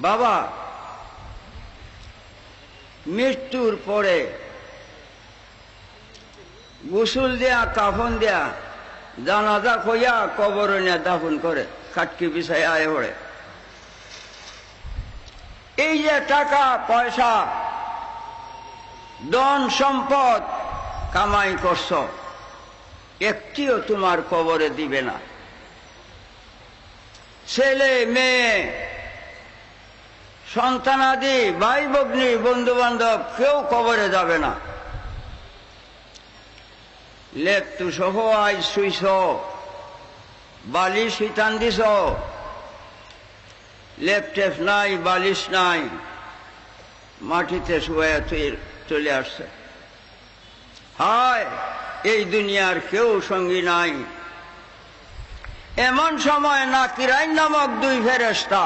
বাবা, মৃত্যুর পরে গোসল দেয়া, কাফন দেয়া, জানাজা কইয়া কবরে নিয়ে দাফন করে, খাটকি বিছায় আয় পড়ে। এই যে টাকা পয়সা, ধন সম্পদ কামাই করছ, একটিও তোমার কবরে দিবে না। ছেলে মেয়ে সন্তানাদি, ভাই ভগ্নী, বন্ধু বান্ধব কেউ কবরে যাবে না। লেপ তু সহ আজ শুইছ, বালিশ হিতান দিছ, লেপ টেপ নাই, বালিশ নাই, মাটিতে শুয়ে চলে আসছে। হায়, এই দুনিয়ার কেউ সঙ্গী নাই। এমন সময় নাকিরাইন নামক দুই ফেরেশতা,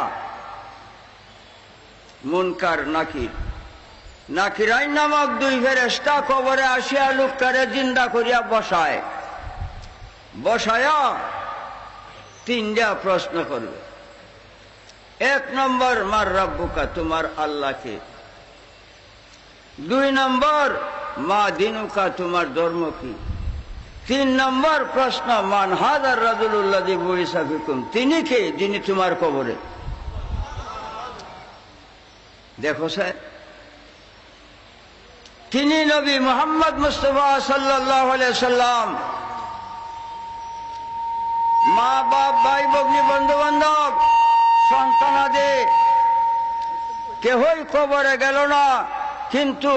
মুনকার নাকির, নাকিরাইন নামক দুই ফেরেশতা কবরে আসিয়া লোকটারে জিন্দা করিয়া বসায়া তিনটা প্রশ্ন করবে। 1 নম্বর, মার রাব্বুকা, তোমার আল্লাহকে। 2 নম্বর, মা দিনুকা, তোমার ধর্ম কি। 3 নম্বর প্রশ্ন, মান হাদার রাজুলুল্লাযী বুইসা ফিকুম, তিনি কে যিনি তোমার কবরে। দেখো স্যার, তিনি নবী মুহাম্মদ মুস্তাফা সাল্লাল্লাহু আলাইহি সাল্লাম। মা বাপ ভাই ভগ্নী বন্ধু বান্ধব সন্তানাদি কেহই কবরে গেল না, কিন্তু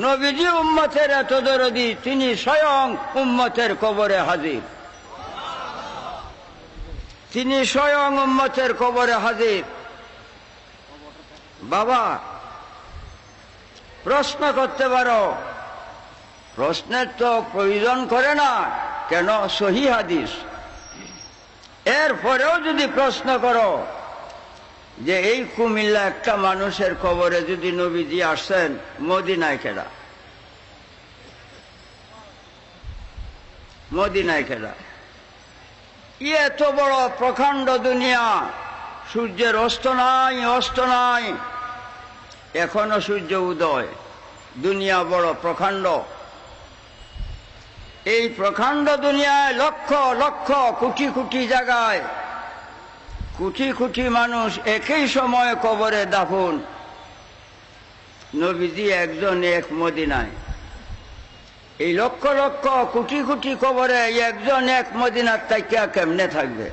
নবীজি উম্মতের এত দরদি, তিনি স্বয়ং উম্মতের কবরে হাজির। তিনি স্বয়ং উম্মতের কবরে হাজির। বাবা, প্রশ্ন করতে পারো, প্রশ্নের তো প্রয়োজন করে না, কেন? সহিহ হাদিস। এরপরেও যদি প্রশ্ন করো যে এই কুমিল্লা একটা মানুষের কবরে যদি নবীজি আসছেন, মদিনায় কেডা? মদিনায় কেডা? এত বড় প্রকাণ্ড দুনিয়া, সূর্যের অস্ত নাই, অস্ত নাই, এখনো সূর্য উদয়। দুনিয়া বড় প্রকাণ্ড। এই প্রকাণ্ড দুনিয়ায় লক্ষ লক্ষ কোটি কোটি জায়গায় কোটি কোটি মানুষ একই সময়ে কবরে দাফন। নবীজি একজন এক মদিনায়। এই লক্ষ লক্ষ কোটি কোটি কবরে একজন এক মদিনার তাকিয়া কেমনে থাকবে?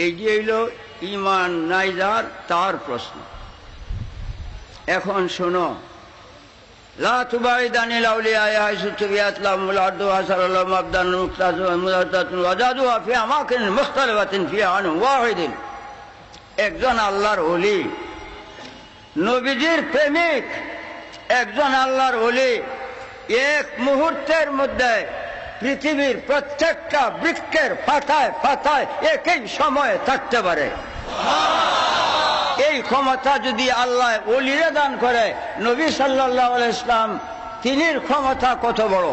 এই যে হইল ঈমান নাই যার, তার প্রশ্ন। এখন শোনো, লা তুবাইদানিল আউলিয়া হাইসু তুবিয়াত লাহুমুল আরদু ওয়াসালাল্লাহু মাবদান মুক্তাসুন মুদাতাতুন ওয়াজাদুহা ফি আমাকিন মুখতালিফাতিন ফি আন ওয়াহিদিন। একজন আল্লাহর ওলি, নবীজির প্রেমিক, একজন আল্লাহর ওলি এক মুহূর্তের মধ্যে পৃথিবীর প্রত্যেকটা বৃক্ষের পাতায় পাতায় একই সময়ে থাকতে পারে। এই ক্ষমতা যদি আল্লাহ ওলিরে দান করে, নবী সাল্লাল্লাহু আলাইহি ইসলাম তিনির ক্ষমতা কত বড়!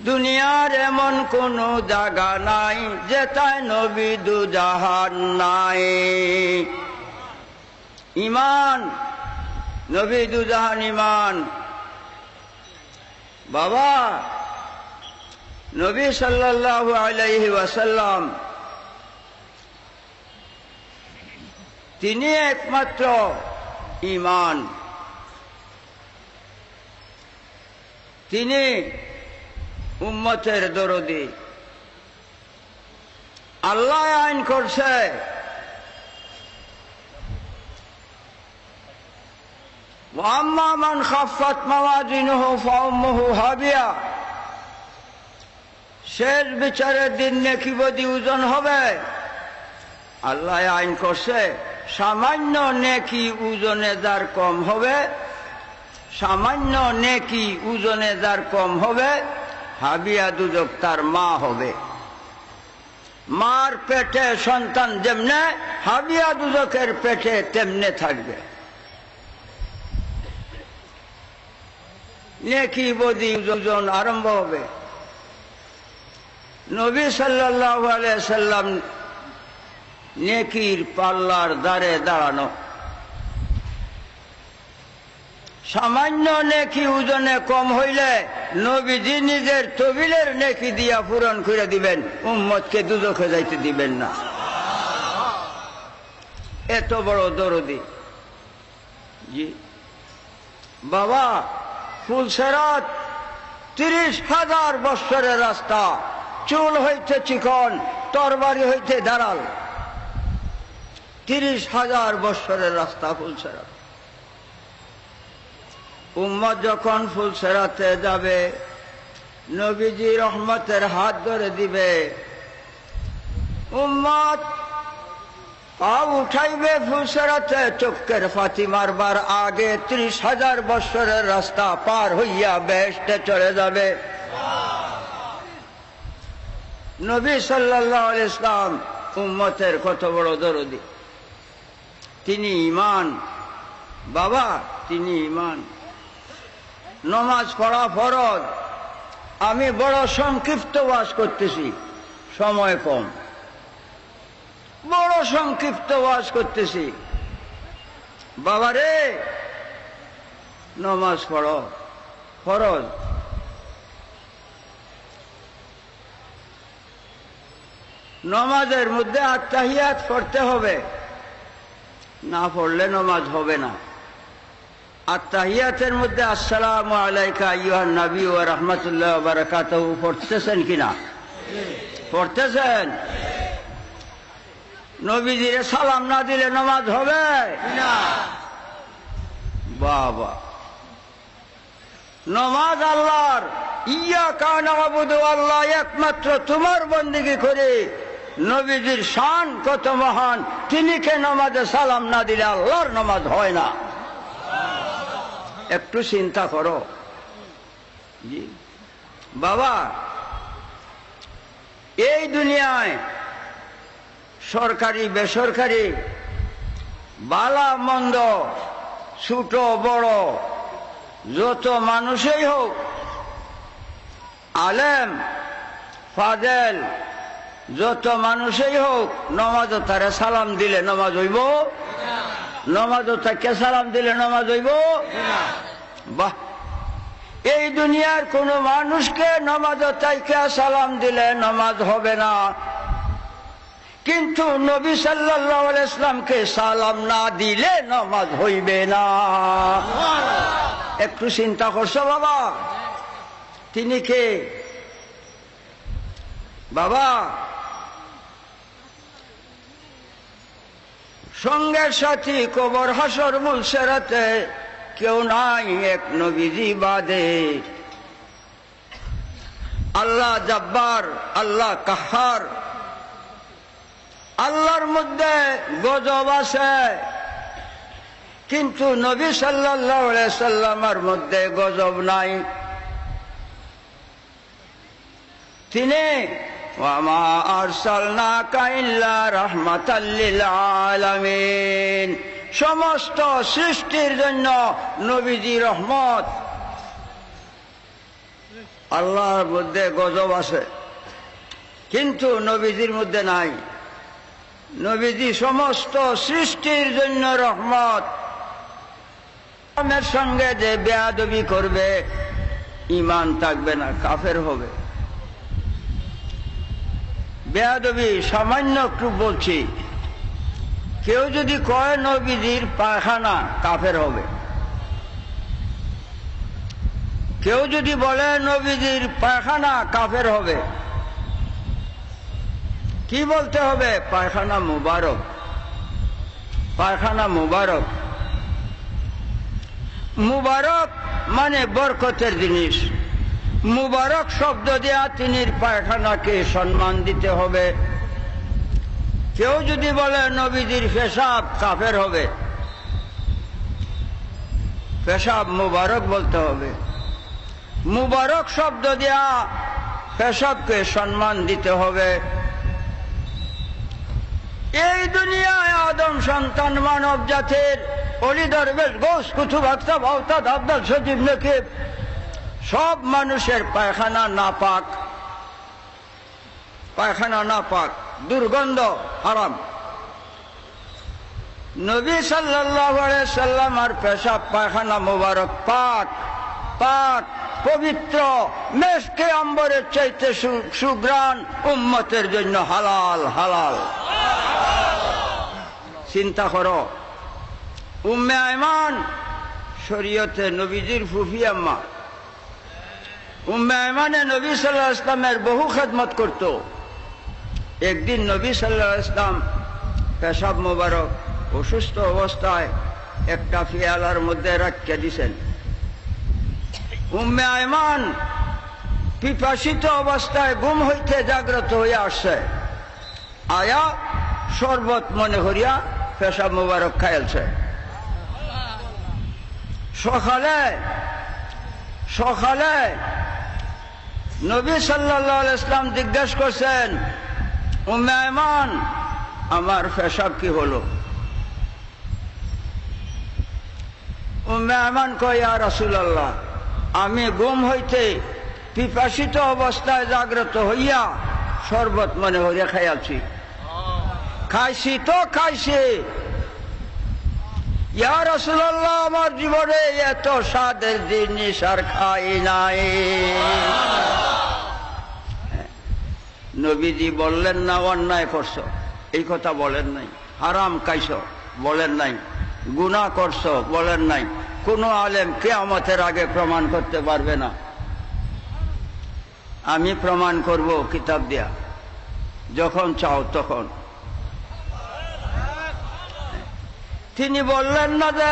দুনিয়ার এমন কোন জায়গা নাই যেটায় নবী দুজাহান নাই। ঈমান, নবী দুজাহান ঈমান। বাবা, নবী সাল্লাল্লাহু আলাইহি ওয়াসাল্লাম তিনি একমাত্র ঈমান। তিনি উম্মতের দরদি। আল্লাহ আইন করছে, ওয়াম্মা মান খাফফাত মাওয়াজিনুহু ফাউম্মুহু হাবিয়া। শেষ বিচারের দিন নেকি বদি ওজন হবে। আল্লাহ আইন করছে, সামান্য নেকি ওজনে যার কম হবে, সামান্য নেকি ওজনে যার কম হবে, হাবিয়া দুজক তার মা হবে। মার পেটে সন্তান যেমনে, হাবিয়া দুজকের পেটে তেমনে থাকবে। নেকি বদি ওজন আরম্ভ হবে। নবী সাল্লাল্লাহু আলাইহি সাল্লাম নেকির পাল্লার দ্বারে দাঁড়ানো। সামান্য নেকি ওজনে কম হইলে নবীজি নিজের তবিলের নেকি দিয়া পূরণ করে দিবেন, উম্মতকে দুজখে যাইতে দিবেন না। এত বড় দরদি। জি বাবা, ফুলসেরাত 30,000 বৎসরের রাস্তা। চুল হইতে চিকন, তরবারি হইতে ধারাল। 30,000 বৎসরের রাস্তা ফুলসেরাত। উম্মত যখন ফুলসেরাতে যাবে, নবীজি রহমতের হাত ধরে দিবে। উম্মত পা উঠাইবে ফুলসেরাতে, চোখের ফাতি মারবার আগে 30,000 বৎসরের রাস্তা পার হইয়া বেহেশতে চলে যাবে। নবী সাল্লাল্লাহু আলাইহি ইসলাম উম্মতের কত বড় দরদি। তিনি ঈমান। বাবা, তিনি ঈমান। নমাজ পড়া ফরজ। আমি বড় সংক্ষিপ্ত ওয়াজ করতেছি, সময় কম, বড় সংক্ষিপ্ত ওয়াজ করতেছি। বাবারে, নমাজ পড়ো, ফরজ। নমাজের মধ্যে আত্তাহিয়াত পড়তে হবে, না পড়লে নমাজ হবে না। আত্তাহিয়াতের মধ্যে আসসালামু আলাইকা আইয়ুহান নবী ওয়া রাহমাতুল্লাহি ওয়া বারাকাতুহু পড়তেছেন কিনা? পড়তেছেন? নবীজিরে সালাম না দিলে নামাজ হবে না। বাবা, নামাজ আল্লাহর, ইয়্যাকা না'বুদু, আল্লাহ একমাত্র তোমার বন্দেগী করে। নবীজির শান কত মহান, তিনিকে নামাজে সালাম না দিলে আল্লাহর নামাজ হয় না। একটু চিন্তা করো। জি বাবা, এই দুনিয়ায় সরকারি বেসরকারি, বালা মন্দ, ছোট বড় যত মানুষই হোক, আলেম ফাজেল যত মানুষই হোক, নমাজ তারে সালাম দিলে নমাজ হইব? নমাজ তাকে সালাম দিলে নমাজ হইব? বাহ, এই দুনিয়ার কোন মানুষকে নমাজ তাইকে সালাম দিলে নমাজ হবে না, কিন্তু নবী সাল্লাল্লাহু আলাইহি ইসলামকে সালাম না দিলে নামাজ হইবে না। একটু চিন্তা করছো বাবা? তিনি কে বাবা? সঙ্গের সাথী কবর হাসর মুলসেরাতে কেউ নাই এক নবীজি বাদে। আল্লাহ জব্বার, আল্লাহ কাহার, আল্লাহর মধ্যে গজব আছে, কিন্তু নবী সাল্লাল্লাহু আলাইহি সাল্লামের মধ্যে গজব নাই। তিনি ওয়ামা আরসালনাকা ইল্লা রাহমাতাল লিল আলামিন, সমস্ত সৃষ্টির জন্য নবীজি রহমত। আল্লাহর মধ্যে গজব আছে, কিন্তু নবীজির মধ্যে নাই। নবীজি সমস্ত সৃষ্টির জন্য রহমত। ইসলামের সঙ্গে যে বেয়াদবি করবে ঈমান থাকবে না, কাফের হবে। বেয়াদবি সামান্য একটু বলছি, কেউ যদি কয় নবীজির পায়খানা, কাফের হবে। কেউ যদি বলে নবীজির পায়খানা, কাফের হবে। কি বলতে হবে? পায়খানা মুবারক, পায়খানা মুবারক। মুবারক মানে বরকতের জিনিস। মুবারক শব্দ দেয়া তিনির পায়খানাকে সম্মান দিতে হবে। কেউ যদি বলে নবীজির পেশাব, কাফের হবে। পেশাব মুবারক বলতে হবে। মুবারক শব্দ দেয়া পেশাবকে সম্মান দিতে হবে। এই দুনিয়ায় আদম সন্তান মানব জাতির অলি দরবেশ গৌস কুতুব আকতাব আওতাদ আব্দুল সজীব নকিব সব মানুষের পায়খানা নাপাক, পায়খানা নাপাক, দুর্গন্ধ, হারাম। নবী সাল্লাল্লাহু আলাইহি সাল্লাম আর পেশাব পায়খানা মুবারক পাক, পাক, পবিত্র, মেশকে আম্বরের চাইতে সুগ্রাণ, উম্মতের জন্য হালাল, হালাল। চিন্তা করো, উম্মে আয়মান শরীয়তে নবীজির ফুফি আম্মা। উম্মে আয়মানে নবী সাল্লাল্লাহু আলাইহি ইসলামের বহু খেদমত করত। একদিন নবী সাল্লাল্লাহু আলাইহি ইসলাম পেশাব মোবারক অসুস্থ অবস্থায় একটা পেয়ালার মধ্যে রাখিয়া দিছেন। উম্মে আয়মান পিপাসিত অবস্থায় ঘুম হইতে জাগ্রত হইয়া আসছে। আয়া শরবত মনে করিয়া পেশাব মোবারক খাইলছে। সকালে সকালে নবী সাল্লাল্লাহু আলাইহি ইসলাম জিজ্ঞাসা করছেন, উম্মে আয়মান, আমার পেশাব কি হলো? উম্মে আয়মান কয়, ইয়া রাসূলুল্লাহ, আমি ঘুম হইতে পিপাসিত অবস্থায় জাগ্রত হইয়া শরবত মনে হইয়া খাইয়াছি। খাইছি তো খাইছি, ইয়া রাসূলুল্লাহ, আমার জীবনে এত স্বাদের জিনিস আর খাই নাই। নবীজি বললেন না অন্যায় করছো, এই কথা বলেন নাই। হারাম খাইছো বলেন নাই। গুনাহ করছো বলেন নাই। কোনো আলেম কিয়ামতের আগে প্রমাণ করতে পারবে না। আমি প্রমাণ করব কিতাব দিয়া, যখন চাও তখন। তিনি বললেন না যে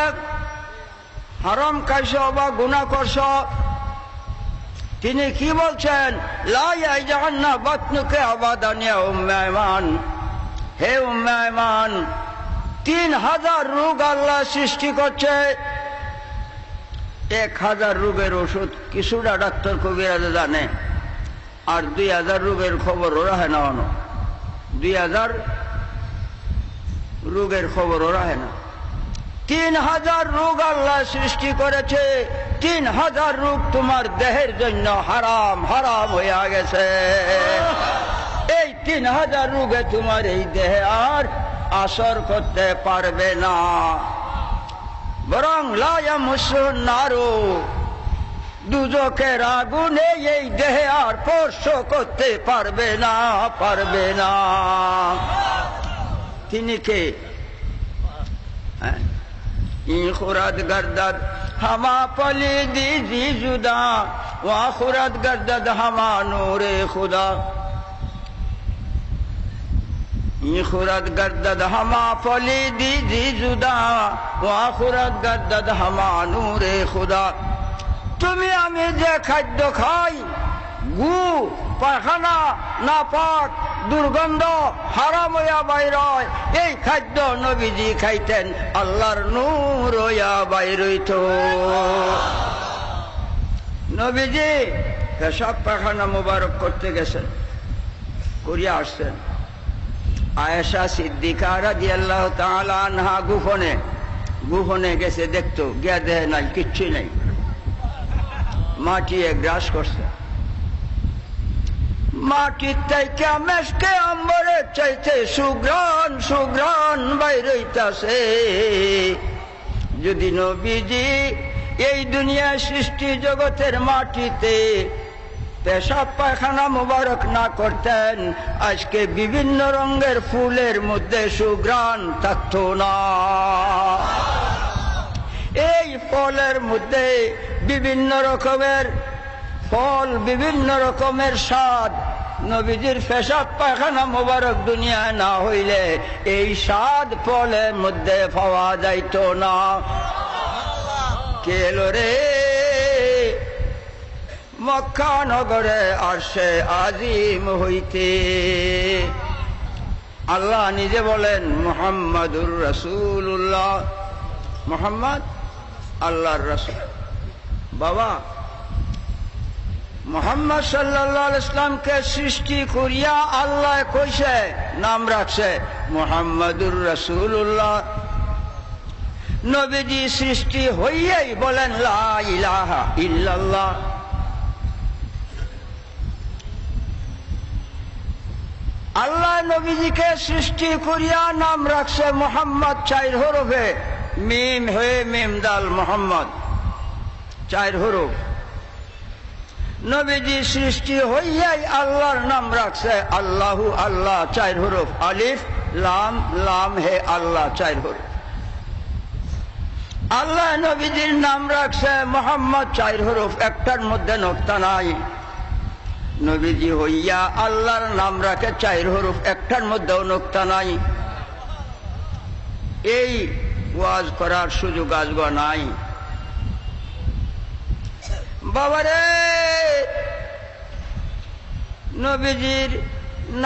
হারাম খাইছ বা গুনাহ করছ, তিনি কি বলছেন? লা ইয়াজান্না বাতনুকে আবাদান ইয়া উম্মে আয়মান, হে উম্মে আয়মান, 3000 রোগ আল্লাহ সৃষ্টি করছে। 1000 রোগের ওষুধ কিছুটা ডাক্তার কবিরাজ জানে, আর 2000 রোগের খবরও রাখে না। 2000 রোগের খবরও রাখে না। 3000 রোগ আল্লাহ সৃষ্টি করেছে। 3000 রোগ তোমার দেহের জন্য হারাম হারাম হয়ে গেছে। এই 3000 রোগে তোমার এই দেহে আর আসর করতে পারবে না, বরং লা ইয়ামুসুন নারু, দুজকের আগুনে এই দেহে আর স্পর্শ করতে পারবে না, পারবে না। তিনি কে? খুরাদ গর্দদ হামা পলি দিজি জুদা, ওয়া খুরাদ গর্দদ হামা নূরে খুদা। খুরাদ গর্দদ হামা পলি দিজি জুদা, ওয়া খুরাদ গর্দদ হামা নূরে খুদা। তুমি আমি যে খাদ্য খাই, গু, পায়খানা, নাপাক, দুর্গন্ধ, হারাম হইয়া বাইর হয়, এই খাদ্য নবীজি খাইতেন, আল্লাহর নূর হইয়া বাইর হইত। নবীজি পেশাব পায়খানা মুবারক করতে গেছেন, করিয়া আসছেন। আয়েশা সিদ্দিকা রাদিয়াল্লাহু তাআলা আনহা গুফনে গেছে, দেখতো, গিয়া দেহে নাই, কিচ্ছু নাই, মাটি গ্রাস করছে। মাটির চাইতে মেশকে আম্বরের চাইতে সুঘ্রাণ সুঘ্রাণ বাইরে হইতাছে। যদি নবীজি এই দুনিয়া সৃষ্টি জগতের মাটিতে পেশাব পায়খানা মুবারক না করতেন, আজকে বিভিন্ন রঙের ফুলের মধ্যে সুঘ্রাণ থাকতো না। এই ফলের মধ্যে বিভিন্ন রকমের ফল, বিভিন্ন রকমের স্বাদ। নবীজির পেশাব পায়খানা মোবারক দুনিয়ায় না হইলে এই স্বাদ ফলের মধ্যে পাওয়া যাইত না। কেলো রে মক্কা নগরে আরশে আজিম হইতে, আল্লাহ নিজে বলেন মুহাম্মাদুর রাসূলুল্লাহ, মুহাম্মদ আল্লাহর রাসূল। বাবা, মুহাম্মদ সাল্লাল্লাহু আলাইহি ইসলামকে সৃষ্টি করিয়া আল্লাহ কইছে, নাম রাখছে মুহাম্মাদুর রাসূলুল্লাহ। নবীজি সৃষ্টি হইয়াই বলেন লা ইলাহা ইল্লাল্লাহ। আল্লাহ নবীজিকে সৃষ্টি করিয়া নাম রাখছে মুহাম্মদ, 4 হরফে, মিম হয়ে মিম দাল মুহাম্মদ, 4 হরফ। নবীজি সৃষ্টি হইয়াই আল্লাহর নাম রাখছে আল্লাহু, আল্লাহ 4 হরফ, আলিফ লাম, লাম হে আল্লাহ 4 হরফ। আল্লাহ নবীজির নাম রাখছে মুহাম্মদ, 4 হরফ, একটার মধ্যে নক্তা নাই। নবীজি হইয়া আল্লাহর নাম রাখে 4 হরফ, একটার মধ্যেও নক্তা নাই। এই ওয়াজ করার সুযোগ আজগো নাই। বাবারে, নবীজির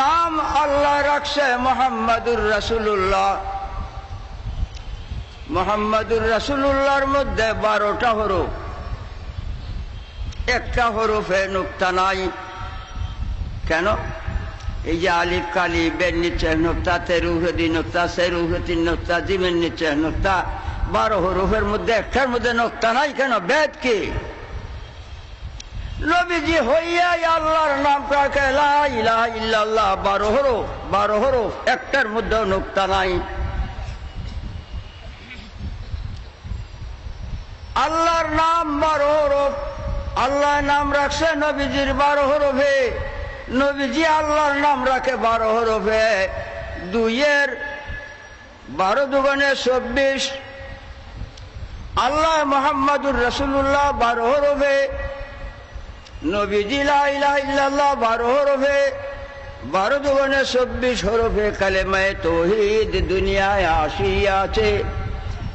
নাম আল্লাহ রাখছে মুহাম্মাদুর রাসূলুল্লাহ। মুহাম্মাদুর রাসূলুল্লাহর মধ্যে 12টা হরফ, একটা হরফে নুক্তা নাই। কেন? এই যে আলিফ কালি, বের নিচে নুক্তা, তের উপরে 2 নুক্তা, সের উপরে 3 নুক্তা, জিমের নিচে নুক্তা, 12 হরফের মধ্যে একটার মধ্যে নুক্তা নাই। কেন? বেদ কি? নবীজি হইয়াই আল্লাহর নাম রাখে লা ইলাহা ইল্লাল্লাহ, 12 হরফ, 12 হরফ, একটার মধ্যেও নুক্তা নাই। আল্লাহর নাম 12 হরফ, আল্লাহ নাম রাখছে নবীজির 12 হরফে। নবীজি আল্লাহর নাম রাখে 12 হরফে। 2 এর 12 দুগুণে 24, আল্লাহ মুহাম্মাদুর রাসূলুল্লাহ 12 হরফে, নবীজি লা ইলাহা ইল্লাল্লাহ 12 হরফে, 12 দুগুণে 24 হরফে কালেমায়ে তাওহীদ দুনিয়ায় আসিয়াছে।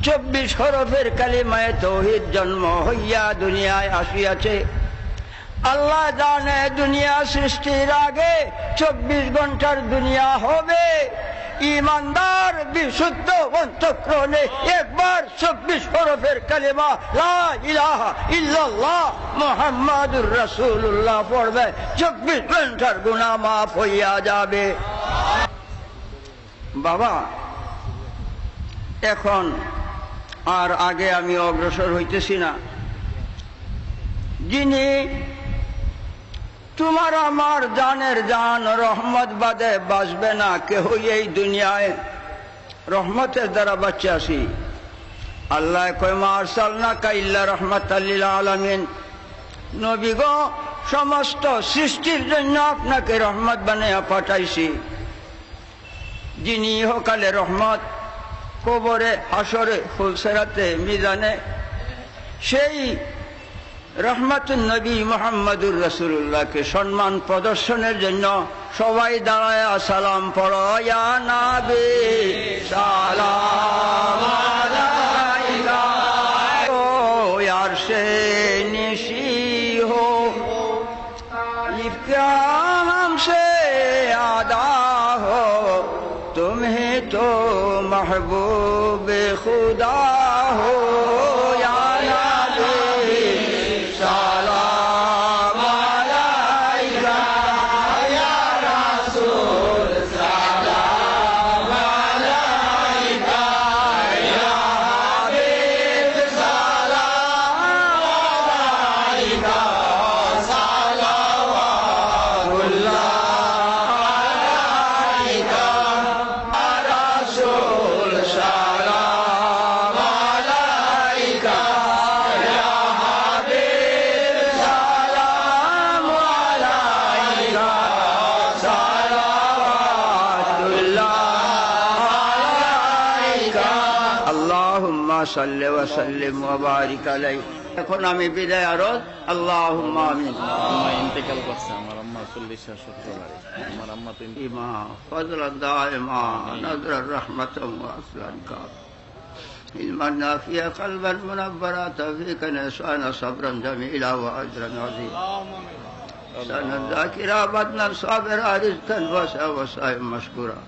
24 হরফের কালেমায়ে তাওহীদ জন্ম হইয়া দুনিয়ায় আসিয়াছে। আল্লাহ জানে দুনিয়া সৃষ্টির আগে 24 ঘন্টার দুনিয়া হবে। ইমানদার বিশুদ্ধ অন্তঃকরণে একবার 24 হরফের কালেমা লা ইলাহা ইল্লাল্লাহ মুহাম্মাদুর রাসূলুল্লাহ পড়বে, 24 ঘন্টার গুনাহ মাফ হইয়া যাবে। বাবা, এখন আর আগে আমি অগ্রসর হইতেছি না। যিনি তোমার আমার জানের জান, রহমত বাদে বাঁচবে না কেহ এই দুনিয়ায়, রহমতের দ্বারা বাঁচে আসি। আল্লাহ কয় মা আরসালনাকা ইল্লা রাহমাতাল লিল আলামিন, নবী গো সমস্ত সৃষ্টির জন্য আপনাকে রহমত বানাইয়া পাঠাইছি। যিনি ইহকালে রহমত, কবরে, হাসরে, ফুলসেরাতে, মিজানে, সেই রহমাতুন নবী মুহাম্মাদুর রাসূলুল্লাহকে সম্মান প্রদর্শনের জন্য সবাই দাঁড়ায় সালাম পড়ো। ইয়া নবী সালাম আলাইকা, ও আরশে নিশি হো ইফকা हमसे आदा हो, तुम्हें तो महबूब खुदा हो। সাল্লি ওয়া সাল্লিম ওয়া বারিক আলাইহি। এখন আমি বিদায় আরজ। আল্লাহুম্মা আমিন। আম্মা ইন্তেকাল করছে, আমার আম্মা 40-70 বারে, আমার আম্মা তো ইমা ফজলান দাইমা নজরার রাহমাতাম ওয়া আসলান কা ইলমান নাফিয়া কলবান মুনাব্বারা তৌফিকান ইহসানা সাবরান জামিলা ওয়া আজরান আযীম। সানান যাকিরা বাদনান সাবিরা রিজকান ওয়াসা ওয়াসাইম মাশকুরা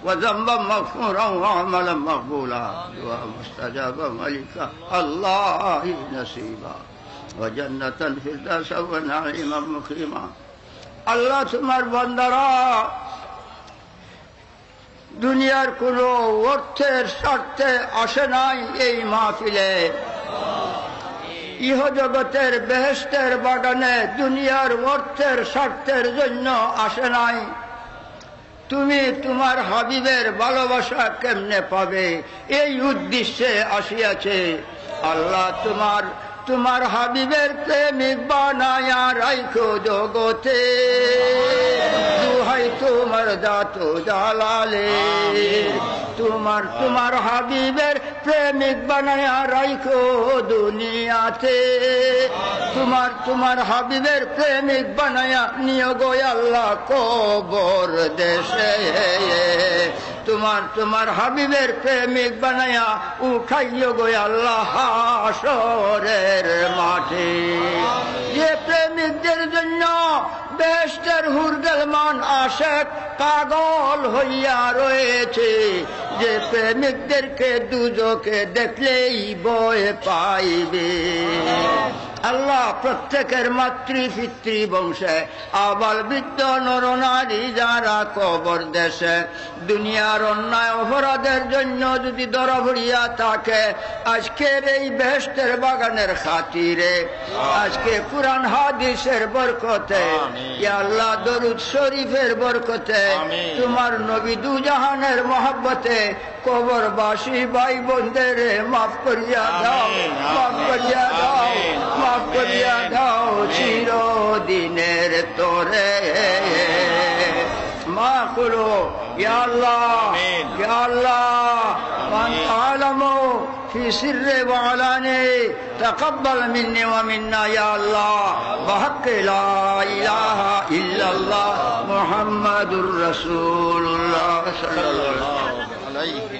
وذنبا مغفورا وعملا مقبولا ومستجابا ملكا الله نصيبا وجنة فردوس ونعيما مقيما। আল্লাহ তোমার বান্দারা দুনিয়ার কোন অর্থের স্বার্থে আসে নাই এই মাহফিলে, ইহ জগতের বেহেশতের বাগানে দুনিয়ার অর্থের স্বার্থের জন্য আসে নাই। তুমি তোমার হাবিবের ভালোবাসা কেমনে পাবে এই উদ্দেশ্যে আসিয়াছে। আল্লাহ তোমার হাবিবের প্রেমিক বানায়া রাইখো জগতে, দুহাই তোমার দাত জালালে। তোমার হাবিবের প্রেমিক বানায়া রাইখো দুনিয়াতে, তোমার হাবিবের প্রেমিক বানায়া নিয়ে গো আল্লাহ কবর দেশে। তোমার হাবিবের প্রেমিক বানায়া উঠাইও গো আল্লাহ হাসরের মাঠে। যে প্রেমিকদের জন্য বেহেশতের হুরগেলমান আশেক পাগল হইয়া রয়েছে, যে প্রেমিকদেরকে দুজকে দেখলেই ভয় পাইবে। আল্লাহ প্রত্যেকের মাতৃ পিতৃ বংশে আবাল বৃদ্ধ নরনারী যারা কবর দেশে দুনিয়ার অন্যায় অপরাধের জন্য যদি ধরা পড়িয়া থাকে, আজকের এই বেহেশতের বাগানের খাতিরে, আজকে কুরআন হাদিসের বরকতে, ইয়া আল্লাহ দরুদ শরীফের বরকতে, তোমার নবী দুজাহানের মহব্বতে কবরবাসী ভাই বোনদের মাফ করিয়া দাও, মাফ করিয়া দাও, মাফ করিয়া দাও চিরদিনের তোরে। মা করো ইয়া আল্লাহ, ইয়া আল্লাহ মান আলামু في سر وعلانه تقبل مني ومنا يا الله بحق لا إله إلا الله محمد رسول الله صلى الله عليه وسلم